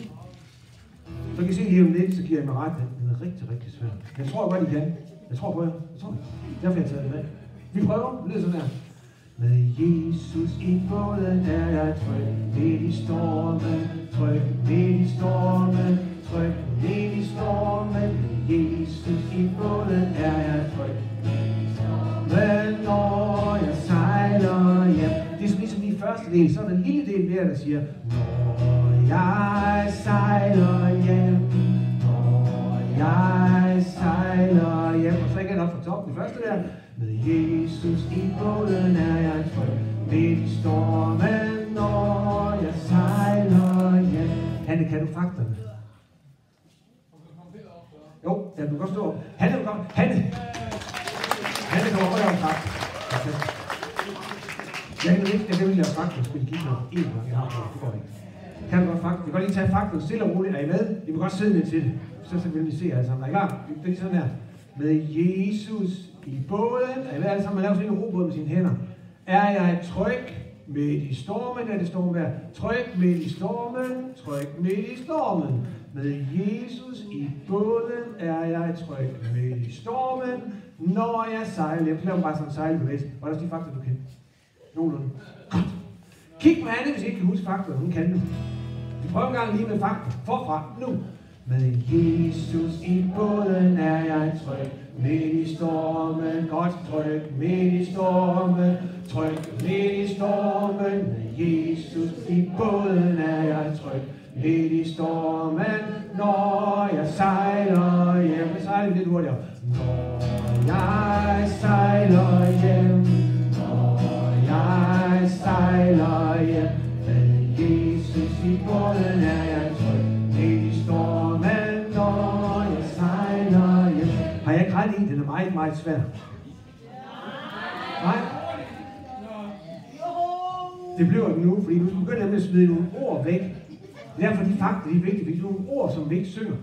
Så kan I se lige om lidt, så giver jeg mig ret. Den er rigtig, rigtig svær. Jeg tror godt, I kan. Jeg tror på jer. Jeg tror det. Derfor har jeg taget det med. Vi prøver. Det er sådan her. Med Jesus i båden er jeg tryg. Midt i stormen, tryg. Midt i stormen, tryg. Midt i stormen. Med Jesus i båden er jeg tryg. Men når jeg sejler hjem. Det er så ligesom i første del. Så er der en lille del mere, der siger, når jeg sejler hjem. Når jeg sejler hjem. Og så igen op fra toppen. Det første der. Med Jesus i båden er jeg tryg. Midt i stormen, når jeg sejler hjem. Hanne, kan du fakterne? Jo, ja, du kan godt stå op. Hanne, du kan godt. Hanne kommer højere om frem. Jeg kan ikke, det vil jeg fakta, skulle give mig en gang. Jeg har det går ikke. Kan du godt fakta? Vi kan godt lige tage fakta stille og roligt. Er I med? I må godt sidde ned til det. Så vil vi se alle sammen. Er I klar? Det er sådan her. Med Jesus i båden. Er I med alle sammen? Man laver sådan en robåd med sine hænder. Er jeg tryg midt i stormen? Er det stormvejr? Tryg midt i stormen. Tryg midt i stormen. Med Jesus i båden er jeg tryg midt i stormen. Når jeg sejler. Jeg laver bare sådan en sejlbevægelse. Og der er de fakta, du kender. Nogenlunde. Godt. Kig på Anne, hvis I ikke kan huske fakta. Hun kan det. Vi prøver en gang lige med fakta. Forfra. Nu. Med Jesus i båden er jeg tryg. Midt i stormen. Godt. Tryg midt i stormen. Tryg midt i stormen. Med Jesus i båden er jeg tryg. Midt i stormen. Når jeg sejler hjem. Jeg sejler lidt hurtigere. Når jeg sejler hjem. Jeg sejler hjem. Med Jesus i båden er jeg tryg. Midt i stormen, når jeg sejler hjem. Har jeg ikke ret i? Den er meget, meget svær. Nej? Det bliver den nu, fordi du skal begynde med at smide nogle ord væk. Det er derfor, de fakta de er vigtige, fordi nogle ord, som vi ikke synger,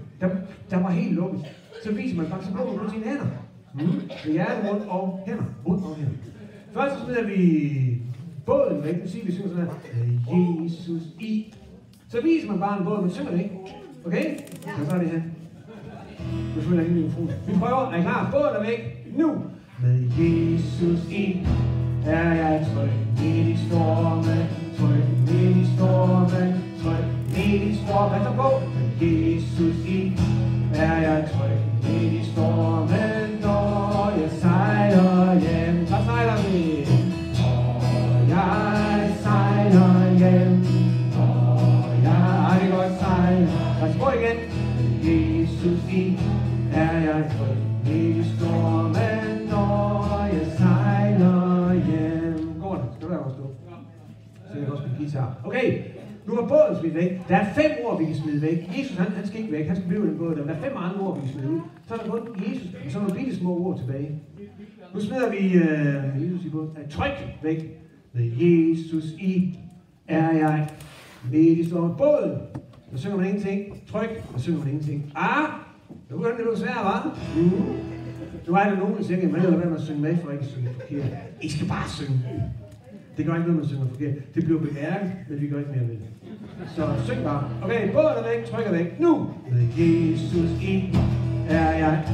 der var helt lukket. Så viser man faktisk, så bruger man sine hænder. Med hjertet rundt og hænder. Rundt og hænder. Først så smider vi båden væk. Det siger vi synger sådan her. Jesus i. Så viser man bare en båd, men synger det ikke. Okay? Så er det her. Nu følger jeg ikke mikrofonen. Vi prøver. Er I klar? Båden er væk. Nu. Med Jesus i er jeg tryg. Midt i stormen. Tryg midt i stormen. Tryg midt midt i stormen. Så på. Med Jesus i er jeg tryg. Midt i stormen, når jeg sejler hjem. Så sejler vi. Og jeg sejler hjem. Og jeg det godt sejler. Lad os gå igen. Med Jesus i er jeg tryg. Midt i stormen, når jeg sejler hjem. Går det? Skal du også stå? Så jeg kan også spille guitar. Okay, nu er båden smidt væk. Der er 5 ord, vi kan smide væk. Jesus, han skal ikke væk. Han skal blive i den båd. Der er 5 andre ord, vi kan smide ud. Så er der kun Jesus, og så er der bitte små ord tilbage. Nu smider vi Jesus i båden. Tryk væk. Med Jesus i er jeg midt i stormen. Båden. Der synger man ingenting. Tryk, og synger man ingenting. Nu kan det blive svært, hva'? Nu er der nogen, der siger, at man at synge med, for ikke at synge forkert. I skal bare synge. Det gør ikke noget, man synger forkert. Det bliver bemærket, men vi gør ikke mere ved det. Så syng bare. Okay, båden er væk, trykker væk. Nu! Med Jesus i er jeg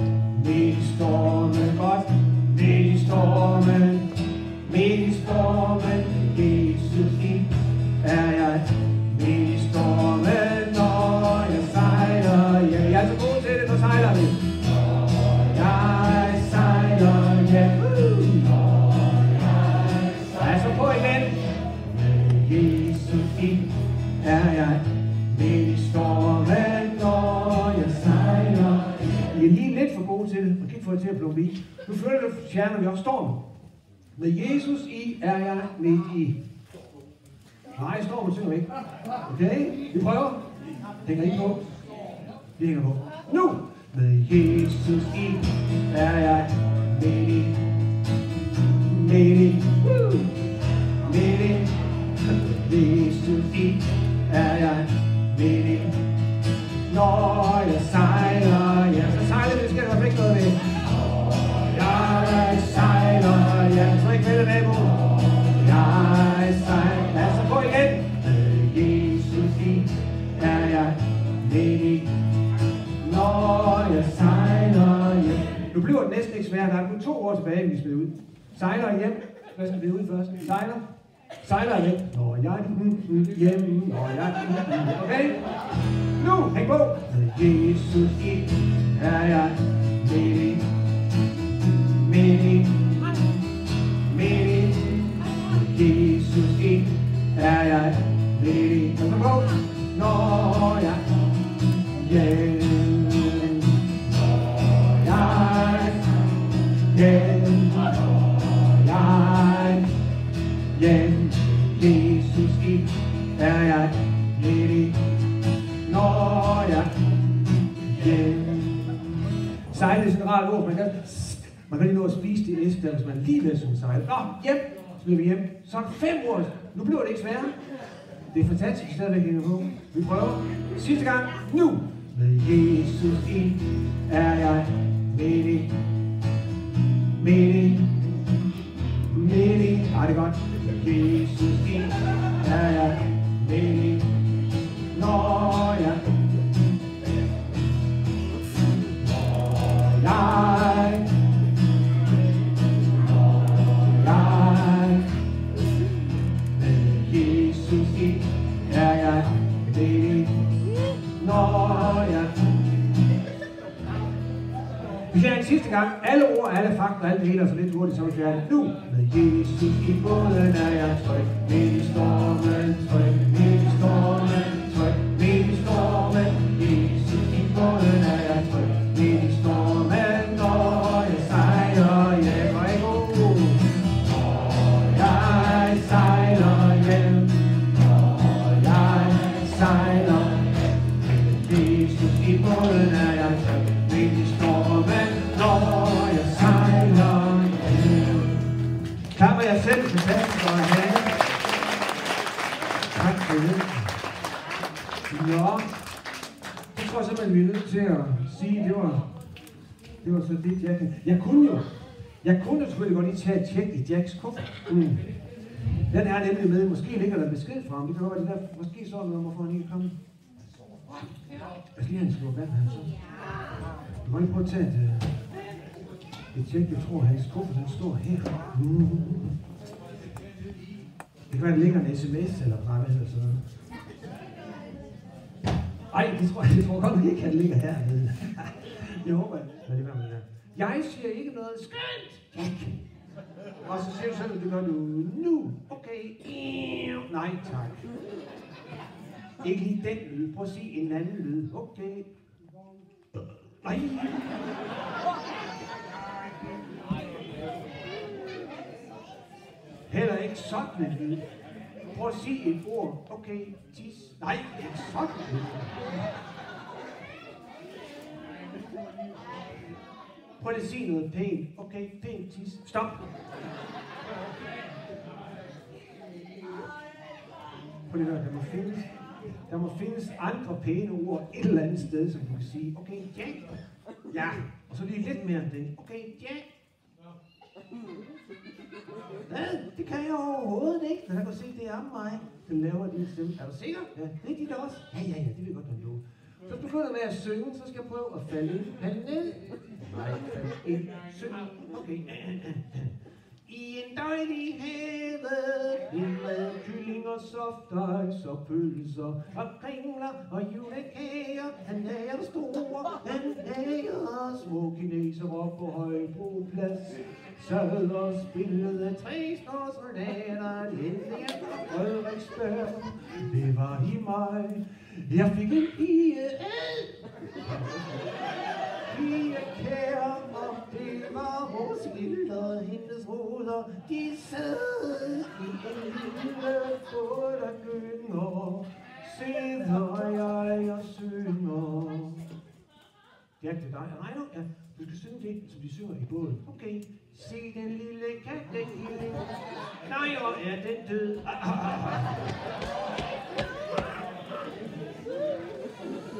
midt i stormen. Godt. Midt i stormen. Midt i stormen. Jesus i er jeg midt i stormen. Når jeg sejler hjem. Jeg er så god til det, så sejler vi. Når jeg sejler hjem. Så på igen. Med Jesus i er jeg midt i stormen, når jeg sejler. I er lige lidt for gode til det, og kan ikke få det til at plukke i. Nu fjerner vi også stormen. Med Jesus i er jeg midt i. Nej, stormen synger ikke. Okay, vi prøver. Hænger ikke på. Vi hænger på. Nu! Med Jesus i er jeg midt i. Midt i. Midt i. Jesus i er jeg midt i. Når jeg sejler, ja, så sejler det, skal der ikke noget ved. Jeg sejler, ja, så ikke vælge med på. Jeg sejler, lad os gå igen. Med Jesus i er jeg midt i. Når jeg sejler hjem. Nu bliver det næsten ikke svært, der er kun 2 år tilbage, vi skal ud. Sejler hjem. Hvad skal vi ud først? Sejler. Sejler væk. Når jeg hjemme. Når jeg okay? Nu, hæng på. Med Jesus i er jeg midt i. Midt i. Midt i. Med Jesus i er jeg midt i. Hæng på. Når jeg hjem. Når jeg hjem. Hjem, Jesus i er jeg midt i, når jeg hjem. Sejle er sådan et rart ord, man kan lige nå at spise det æske, hvis man lige vil synge sejle. Nå, hjem, så bliver vi hjem. Så er det 5 ord. Nu bliver det ikke sværere. Det er fantastisk, stadigvæk hænger på. Vi prøver. Sidste gang, nu. Med Jesus i er jeg midt i. Midt i. Midt i. Det er godt. Jesus i er jeg midt i. Når jeg med Jesus i er jeg midt i. Når jeg vi ser en sidste gang. Alle ord, alle fakta, alle det hele er så lidt hurtigt, som vi færdige. Nu! Med Jesus i båden er jeg tryg. Midt i stormen, tryg. Midt i stormen, tryg. Midt i stormen. Jesus i båden er jeg tryg. Midt i stormen, når jeg sejler hjem. Og ikke når jeg sejler hjem. Når jeg sejler. Jesus i båden er jeg tryg. Midt i stormen, når jeg sejler hjem. Tak for jer selv, fantastisk for at have. Tak for det. Nå, jeg tror simpelthen, vi er nødt til at sige, det var så det, Jack. Jeg kunne selvfølgelig godt lige tage et tjek i Jacks kuffert. Den er nemlig med. Måske ligger der besked fra ham. Det kan godt være, det der måske så noget, hvorfor han ikke er kommet. Jeg skal lige have en slå vand, han så. Du må lige prøve at tage et tjek. Jeg tror, hans kuffert, den står her. Det kan være, der ligger en sms eller bare hvad eller sådan noget. Ej, det tror godt nok ikke, han ligger hernede. Jeg håber, lad det være med det. Jeg siger ikke noget skønt, Jack. Og så siger du sådan, at det gør du nu. Okay. Nej, tak. Ikke lige den lyd. Prøv at sige en anden lyd. Okay. Nej. Heller ikke sådan en lyd. Prøv at sige et ord. Okay, tis. Nej, ikke sådan en lyd. Prøv at sige noget pænt. Okay, pænt tis. Stop. Prøv lige at høre, der må findes andre pæne ord et eller andet sted, som du kan sige. Okay, Jack. Ja, og så lige lidt mere end det. Okay, Jack. Hvad? Det kan jeg overhovedet ikke. Men jeg kan se, det er mig, der laver din stemme. Er du sikker? Ja, det er dit også. Ja, det vil jeg godt have lov. Så hvis du begynder med at synge, så skal jeg prøve at falde ind. Falde ned. Nej, falde ind. Syng. Okay. I en dejlig have, med kyllinger, softice og pølser og kringler og julekager. Han er store, han er små kineser op på Højbroplads. Sad og spillede 3 små soldater, endelig fra Frederiksberg. Det var i mig, jeg fik en pige kære, og det var vores lille og hendes ruder. De sad i en lille båd og gynger, sidder jeg og synger. Ja, det er dig. Nej, nu, ja. Du skal synge det, som de synger i båden. Okay. Se den lille kattekilling. Nej, hvor er den død.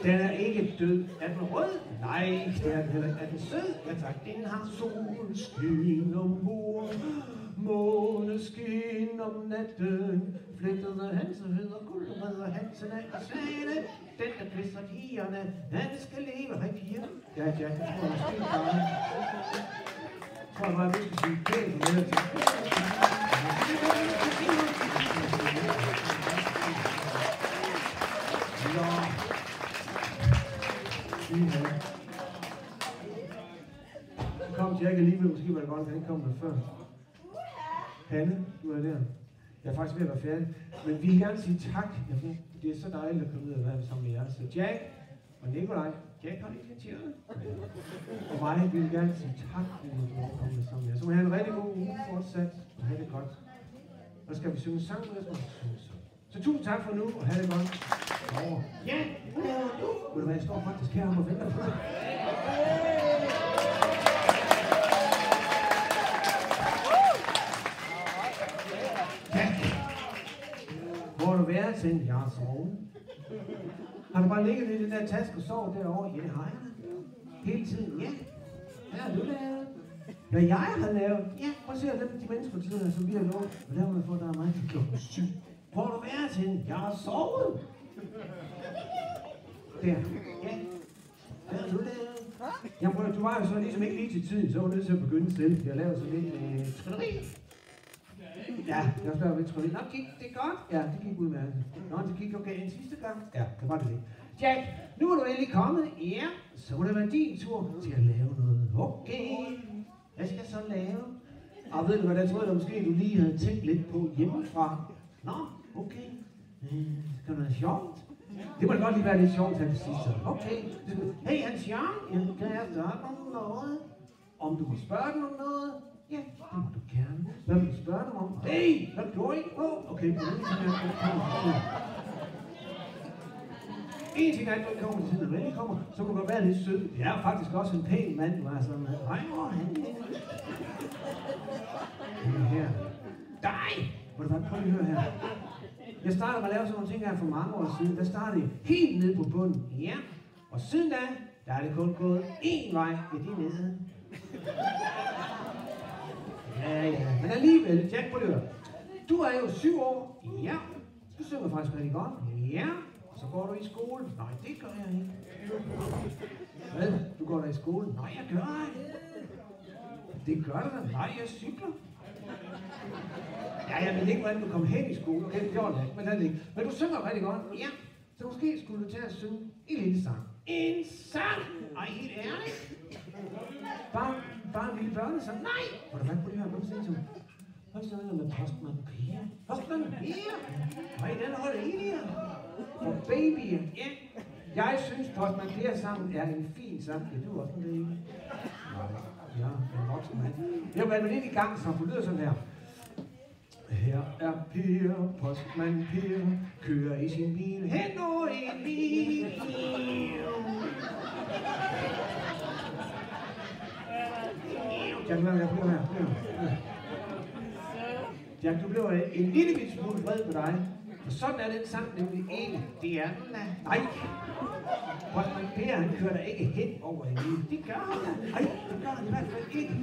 Den er ikke død. Er den rød? Nej, det er den heller ikke. Er den sød? Ja tak. Den har solskin ombord. Måneskin om natten. Flettede Hansen og guldreder Hansen af og sagde, den der kvæster pigerne, han skal leve. Hej piger. Ja, Jack, jeg tror, jeg skal bare. Jeg tror bare, vi skal sige pænt med det. Kom Jack alligevel, måske var det godt, at han ikke kom der før. Hanne, du er der. Jeg er faktisk ved at være færdig. Men vi vil gerne sige tak. Det er så dejligt at komme ud og være sammen med jer. Så Jack og Nikolaj, Jack har initiativet. Og mig vil gerne sige tak, fordi du må komme med sammen med jer. Så må I have en rigtig god uge fortsat, og have det godt. Og skal vi synge sang med os? Så tusind tak for nu, og have det godt. Ja, hvad laver du? Ved du hvad, jeg står faktisk her og venter på dig. Hvor har du været til? Jeg har sovet. Har du bare ligget i den der taske og sovet derovre? Ja, det har jeg. Hele tiden, ja. Hvad har du lavet? Hvad jeg har lavet? Ja, prøv at se de mennesker, der sidder, som vi har lovet. Hvad laver man for, der er mig til klokken 7? Hvor har du været til? Jeg har sovet. Der, ja. Hvad har du lavet? Jamen, du var jo så ligesom ikke lige til tiden, så var du nødt til at begynde selv. Jeg lavede sådan lidt trylleri. Ja, jeg var ved trylleri. Nå, gik det godt? Ja, det gik udmærket. Nå, det gik okay en sidste gang? Ja, det var det lidt. Jack, nu er du endelig kommet. Ja, så må det være din tur til at lave noget. Okay, hvad skal jeg så lave? Og ved du hvad, der troede jeg måske, du lige havde tænkt lidt på hjemmefra. Nå, okay. Skal det være sjovt? Det må da godt lige være lidt sjovt her til sidst. Okay. Hey, Hans Jørgen, kan jeg spørge dig om noget? Om du må spørge dem om noget? Ja, det må du gerne. Hvad vil du spørge dem om? Hey, hvad gjorde I? Okay, på den ting, en ting er, at du ikke kommer til tiden, når du kommer, så må du godt være lidt sød. Jeg er faktisk også en pæn mand, du er sådan med. Hej, hvor han her. Nej! Må du bare prøve at høre her. Jeg startede med at lave sådan nogle ting her for mange år siden. Der startede jeg helt nede på bunden. Ja. Og siden da, der er det kun gået én vej. Ja, det er nede. Ja. Men alligevel, Jack, prøv at høre. Du er jo 7 år. Ja. Du synger faktisk rigtig godt. Ja. Og så går du i skole. Nej, det gør jeg ikke. Hvad? Du går der i skole? Nej, jeg gør ikke. Det gør du da. Nej, jeg cykler. Ja, jeg ved ikke, hvordan du kom hen i skole. Okay, det gjorde det ikke, men lad det ikke. Men du synger rigtig godt. Ja. Så du måske skulle du tage og synge en lille sang. En sang? Ej, helt ærligt? Bare en lille børnesang? Nej! Hvordan kunne det høre? Hvad siger du? Hvad så med Postmand Per? Postmand Per? Nej, den holder i her. For babyer, ja. Jeg synes, Postmand Per sammen er en fin sang. Ja, du også en baby. Nej, ja, en voksen mand. Jeg har været lidt i gang, så det lyder sådan her. Her er Per, Postmand Per, kører i sin bil hen over en bil. Jack, Jack, du bliver en lille bit smule vred på dig. For sådan er den sang nemlig ikke. Det er den da. Nej. Postmand Per, han kører da ikke hen over en bil. Det gør han da. Nej, det gør han i hvert fald ikke.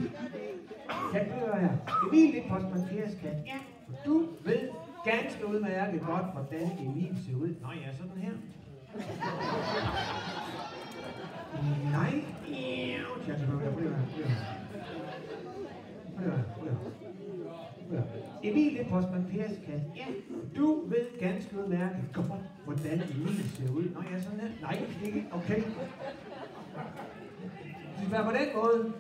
Jack, du hører her. Emil, det er Postmand Pers kat. Ja. For du ved ganske udmærket godt, hvordan Emil ser ud. Nå ja, sådan her. Nej. Jack, du hører her. Emil er Postmand Pers kat. Ja, du ved ganske udmærket godt, hvordan Emil ser ud. Nå ja, sådan her. Nej, ikke. Okay. Hvis det er på den måde,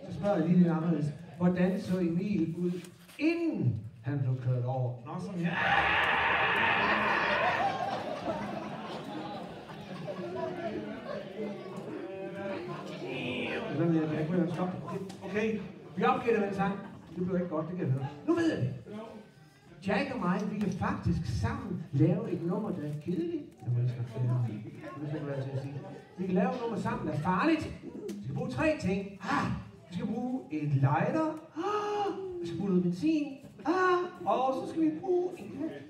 så spørger jeg lige lidt anderledes. Hvordan så Emil ud, inden han blev kørt over? Nå, sådan her. Sådan her. Jeg kunne stoppe. Okay. Vi opgiver det med en sang. Det blev ikke godt, det kan jeg høre. Nu ved jeg det. Jack og mig, vi kan faktisk sammen lave et nummer, der er kedeligt. Vi kan lave et nummer sammen, der er farligt. Vi skal bruge 3 ting. Vi skal bruge et lighter. Vi skal bruge noget benzin. Og så skal vi bruge en kat.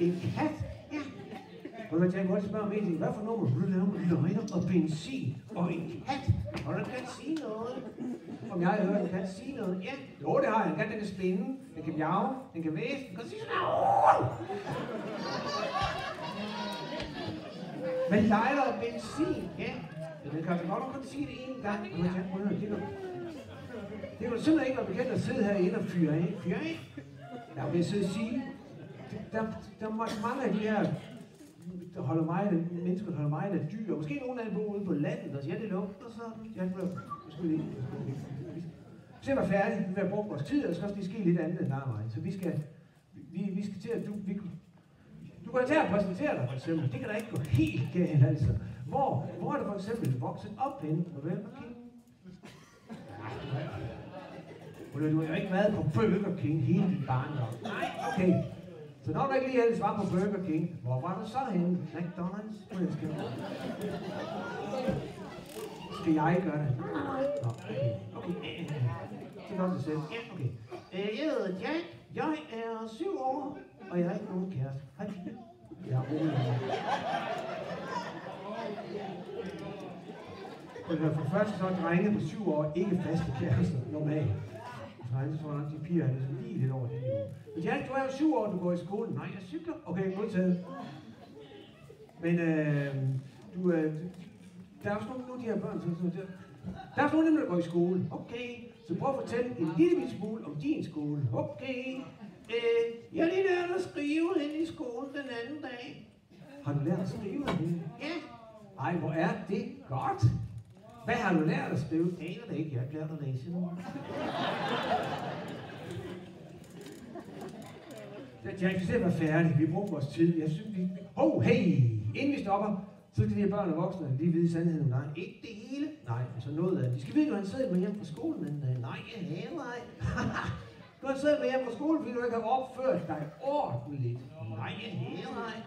En kat? Ja. Og når Jack Watts spørger mig, hvad for nummer vil du lave med lighter og benzin og en kat? Og den kan sige noget. Om jeg har hørt, den kan sige noget. Ja, jo, det har jeg. Den kan spinde, den kan bjerge, den kan væse, den kan sige sådan her. Men lighter og benzin, ja. Den kan godt nok kun sige det en gang. Det er jo simpelthen ikke være bekendt at sidde herinde og fyre af. Fyre af? Jeg vil så sige, der er mange af de her mennesker, der holder meget af dyr, og måske nogle af dem bor ude på landet, og siger, det lugter, så jeg skulle se at være færdige, vi vil bruge vores tid, og der skal også lige ske lidt andet end arbejde. Så vi skal til at, du kan tage og præsentere dig, for eksempel. Det kan da ikke gå helt galt, altså. Hvor er det for eksempel vokset op henne? Du har jo ikke været på Burger King hele din barndom. Nej, okay. Så når du ikke lige havde svar på Burger King, hvor var du så henne? McDonald's? Skal jeg gøre det? Nå, okay. Det er godt, du selv. Ja, okay. Jeg hedder Jack. Jeg er 7 år, og jeg har ikke nogen kæreste. Hej. Jeg er rolig. For først så er drenge på 7 år ikke faste kærester, normalt. Så tror jeg nok, de piger er lige lidt over det niveau. Men Jack, du er jo 7 år, du går i skole. Nej, jeg cykler. Okay, modtaget. Men der er også nogle af de her børn, der er også nogle af dem, der går i skole. Okay, så prøv at fortælle en lille smule om din skole. Okay, jeg har lige lært at skrive hen i skolen den anden dag. Har du lært at skrive hen? Ja. Ej, hvor er det godt. Hvad har du lært at skrive? Aner det ikke, jeg har lært at læse nu. Jack, vi skal være færdige. Vi bruger vores tid. Jeg synes, inden vi stopper, så skal de her børn og voksne lige vide sandheden om dig. Ikke det hele. Nej, så noget af det. De skal vide, at han sidder med hjem fra skolen den dag. Nej, jeg hader dig. Du har siddet med hjem fra skolen, fordi du ikke har opført dig ordentligt. Nej, jeg hader dig.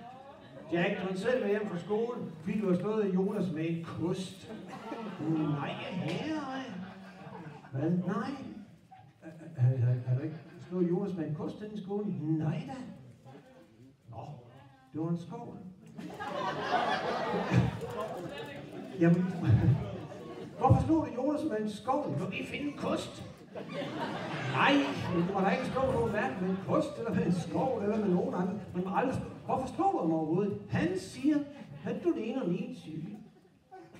Jack, du har siddet med hjem fra skolen, fordi du har slået Jonas med en kost. Nej, jeg hader dig. Hvad? Nej. Har du ikke slået Jonas med en kost den i skolen? Nej da. Nå, det var en skål. Jamen, hvorfor slog du Jonas med en skål? Du kan finde en kost. Nej, du må da ikke slå nogen mand med en kost, eller med en skål, eller med nogen andre. Man må aldrig slå. Hvorfor slår du ham overhovedet? Han siger, at du ligner min cykel.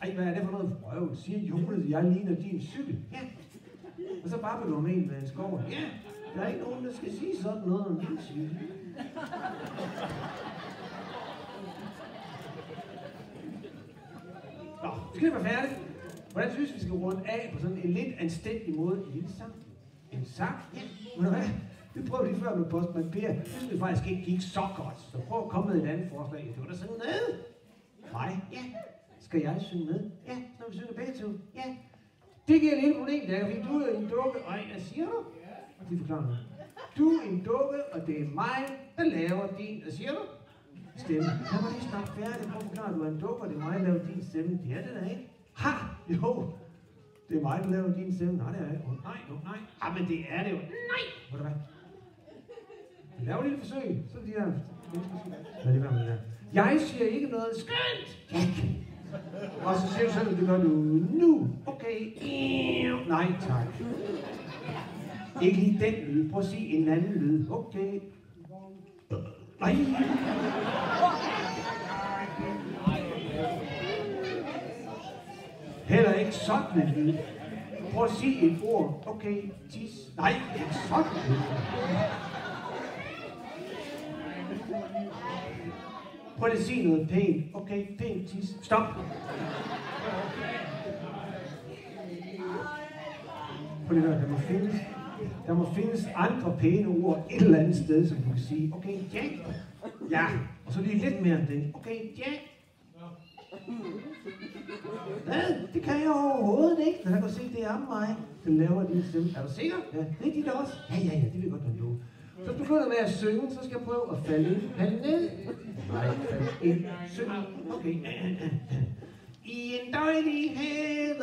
Ej, hvad er det for noget frøv? Siger Jonas, at jeg ligner din cykel? Ja. Og så bare vil du ham en med en skål. Ja. Der er ikke nogen, der skal sige sådan noget om min cykel. Nå, vi skal være færdige. Hvordan synes vi skal runde af på sådan en lidt anstændig måde? En lille sang? En sang? Ja, ved du hvad? Vi prøvede lige før med postmand Per. Det synes vi faktisk ikke gik så godt. Så prøv at komme med et andet forslag. Det var der synge med. Nej, ja. Skal jeg synge med? Ja, når vi synger begge to. Ja. Det giver lidt problem, der, fordi du er en dukke. Og hvad siger du? De forklarer mig. Du er en dukke, og det er mig, der laver din. Hvad siger du? Stemme. Jeg var lige snart færdig. Prøv at forklare, du er en dukke, og det er mig, der laver din stemme. Det er det da ikke. Ha! Jo. Det er mig, der laver din stemme. Nej, det er jeg. Nej. Ah, men det er det jo. Nej! Ved du hvad? Vi laver et lille forsøg. Så de her... Lad det være med det her. Jeg siger ikke noget skønt. Og så siger du sådan, det gør du nu. Okay. Nej, tak. Ikke lige den lyd. Prøv at sige en anden lyd. Okay. Nej. Heller ikke sådan en lyd. Prøv at sige et ord. Okay. Tis. Nej, ikke sådan en lyd. Prøv lige at sige noget pænt. Okay, pænt tis. Stop. Prøv lige at høre, der må findes andre pæne ord et eller andet sted, som du kan sige. Okay, Jack. Ja, og så lige lidt mere end det. Okay, Jack. Hvad? Det kan jeg overhovedet ikke. Men jeg kan se, det er mig, der laver din stemme. Er du sikker? Ja, det er dit også. Ja, det vil jeg godt have lov. Så du begynder med at synge, så skal jeg prøve at falde ind. Falde ned. Nej, falde ind. Synge. Okay. I en dejlig have,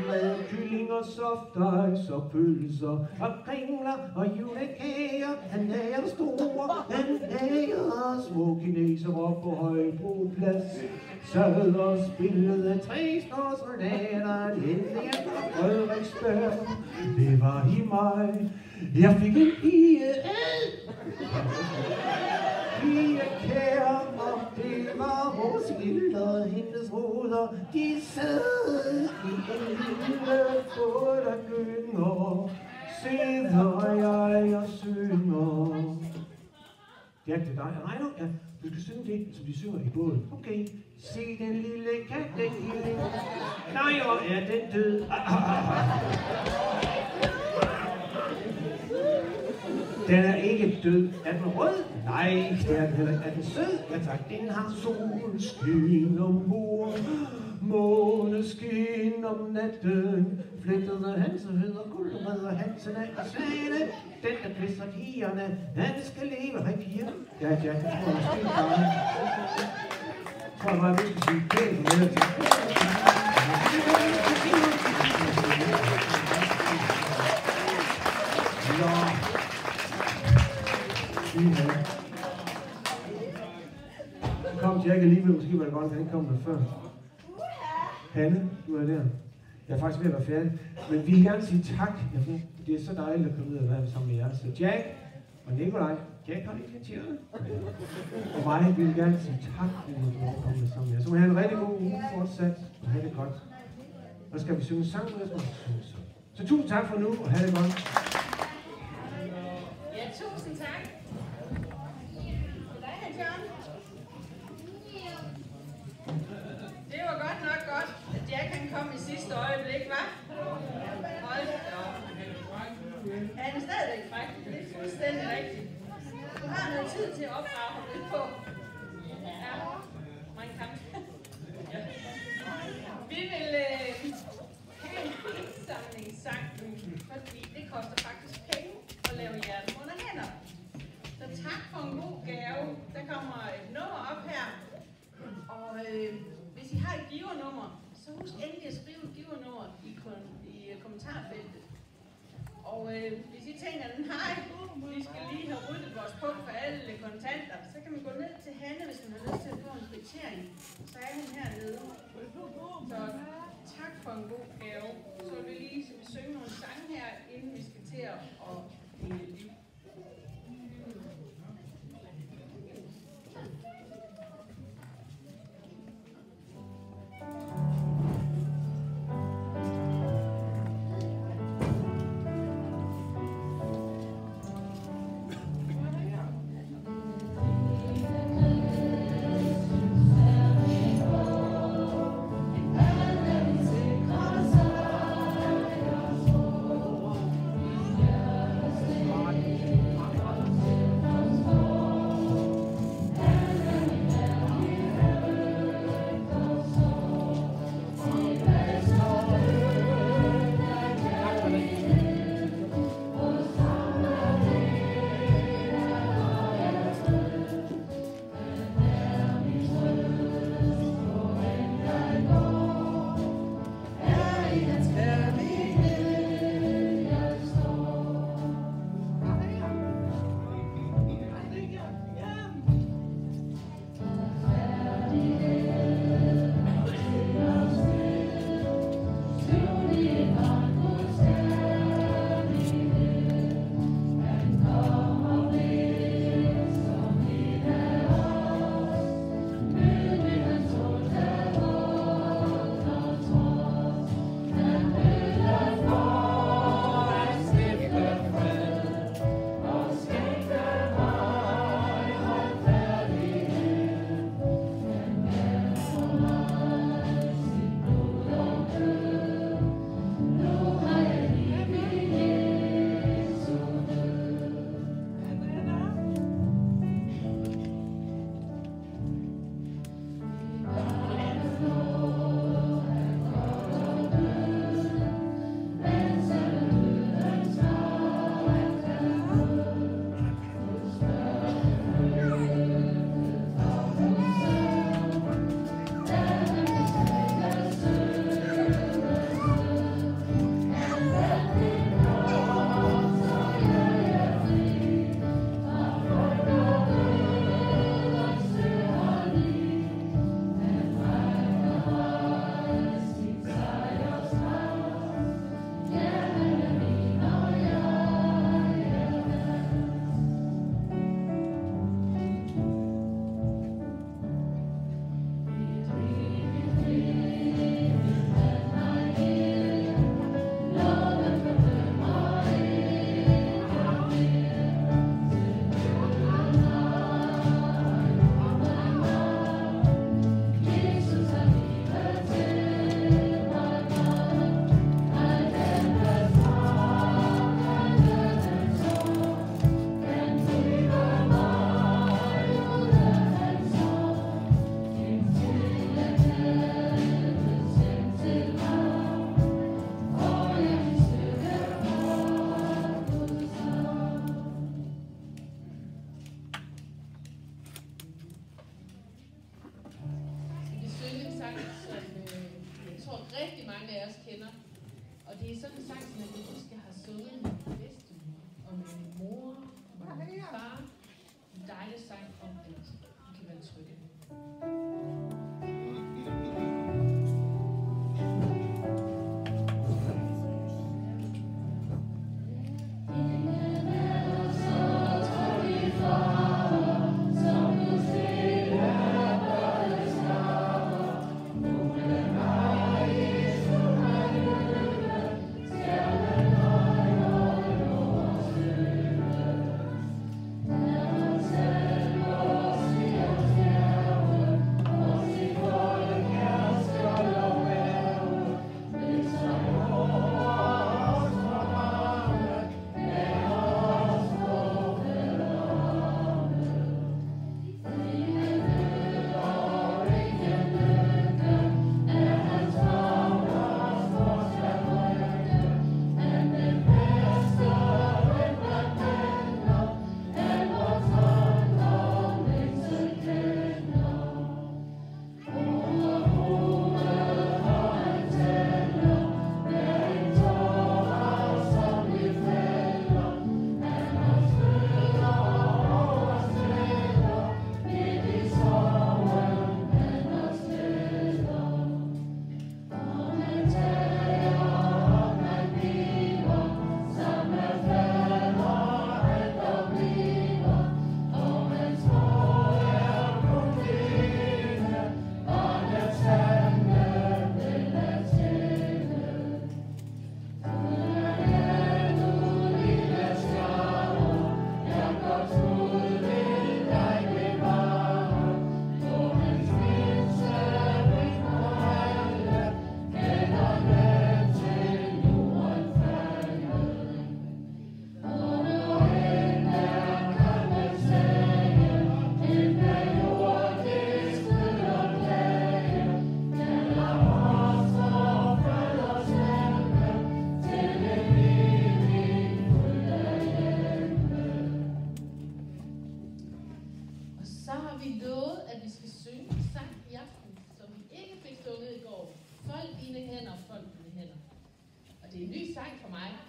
med kyllinger, softice og pølser og kringler og julekager. Han er store, han er små kineser på Højbroplads. Sad og spillede 3 små soldater, endelig fra Frederiksberg. Det var i mig, jeg fik en pige kære, og det var Roskilde og hendes ruder. De sad i en lille båd og gynger, sidder jeg og synger. Det er dig, nej nu, ja. Du skal synge det, som de synger i båden. Okay. Se den lille kattekilling. Nej, hvor er den død. Den er ikke død. Er den rød? Nej, det er den heller ikke. Er den sød? Ja tak. Den har solskin ombord, måneskin om natten. Flettede Hansen hedder Guldrød og Hansen er i Svane. Den der pisser pigerne, han skal leve. Hej piger. Ja, jeg tror måske bare. Jeg tror bare, vi skal sige pænt med til. Kom Jack alligevel, måske var det godt, at han ikke kom med før. Hanne, du er der. Jeg er faktisk ved at være færdig. Men vi vil gerne sige tak. Det er så dejligt at komme ud og være sammen med jer. Så Jack og Nikolaj, Jack har ikke kvartererne. Og mig, vi vil gerne sige tak, for at du er kommet sammen med jer. Så må I have en rigtig god uge fortsat, og have det godt. Og skal vi synge sang med os? Så tusind tak for nu, og have det godt. Ja, tusind tak. Det var godt nok godt, at Jack han kom i sidste øjeblik, hva'? Hold da op. Han er stadigvæk fræk. Det er fuldstændig rigtigt. Du har noget tid til at opdrage ham lidt på. Ja, mange kamp. Vi vil have en indsamlingssang, fordi det koster faktisk penge at lave hjertet under hænder. Så tak for en god gave. Der kommer et nummer op her. Og hvis I har et givernummer, så husk endelig at skrive et givernummer i kommentarfeltet. Og hvis I tænker, nej, vi skal lige have ryddet vores punkt for alle kontanter, så kan man gå ned til Hanne, hvis man har lyst til at få en kvittering. Så er hun hernede. Så tak for en god gave. Så vil vi lige synge nogle sange her, inden vi skal til at dele liv.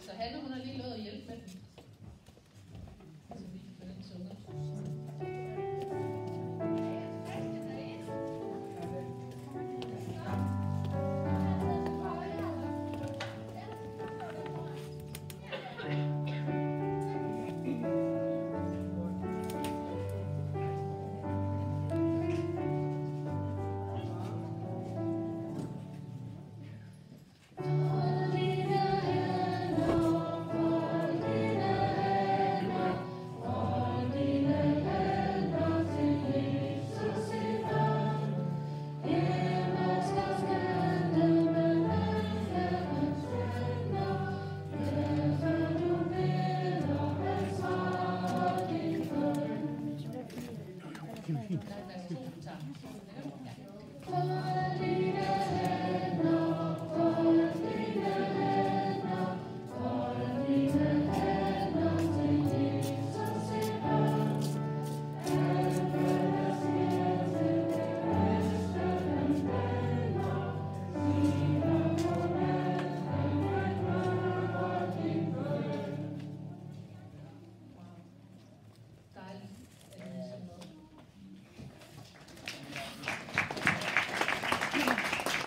Så Hanne, hun har lige lovet at hjælpe med dem.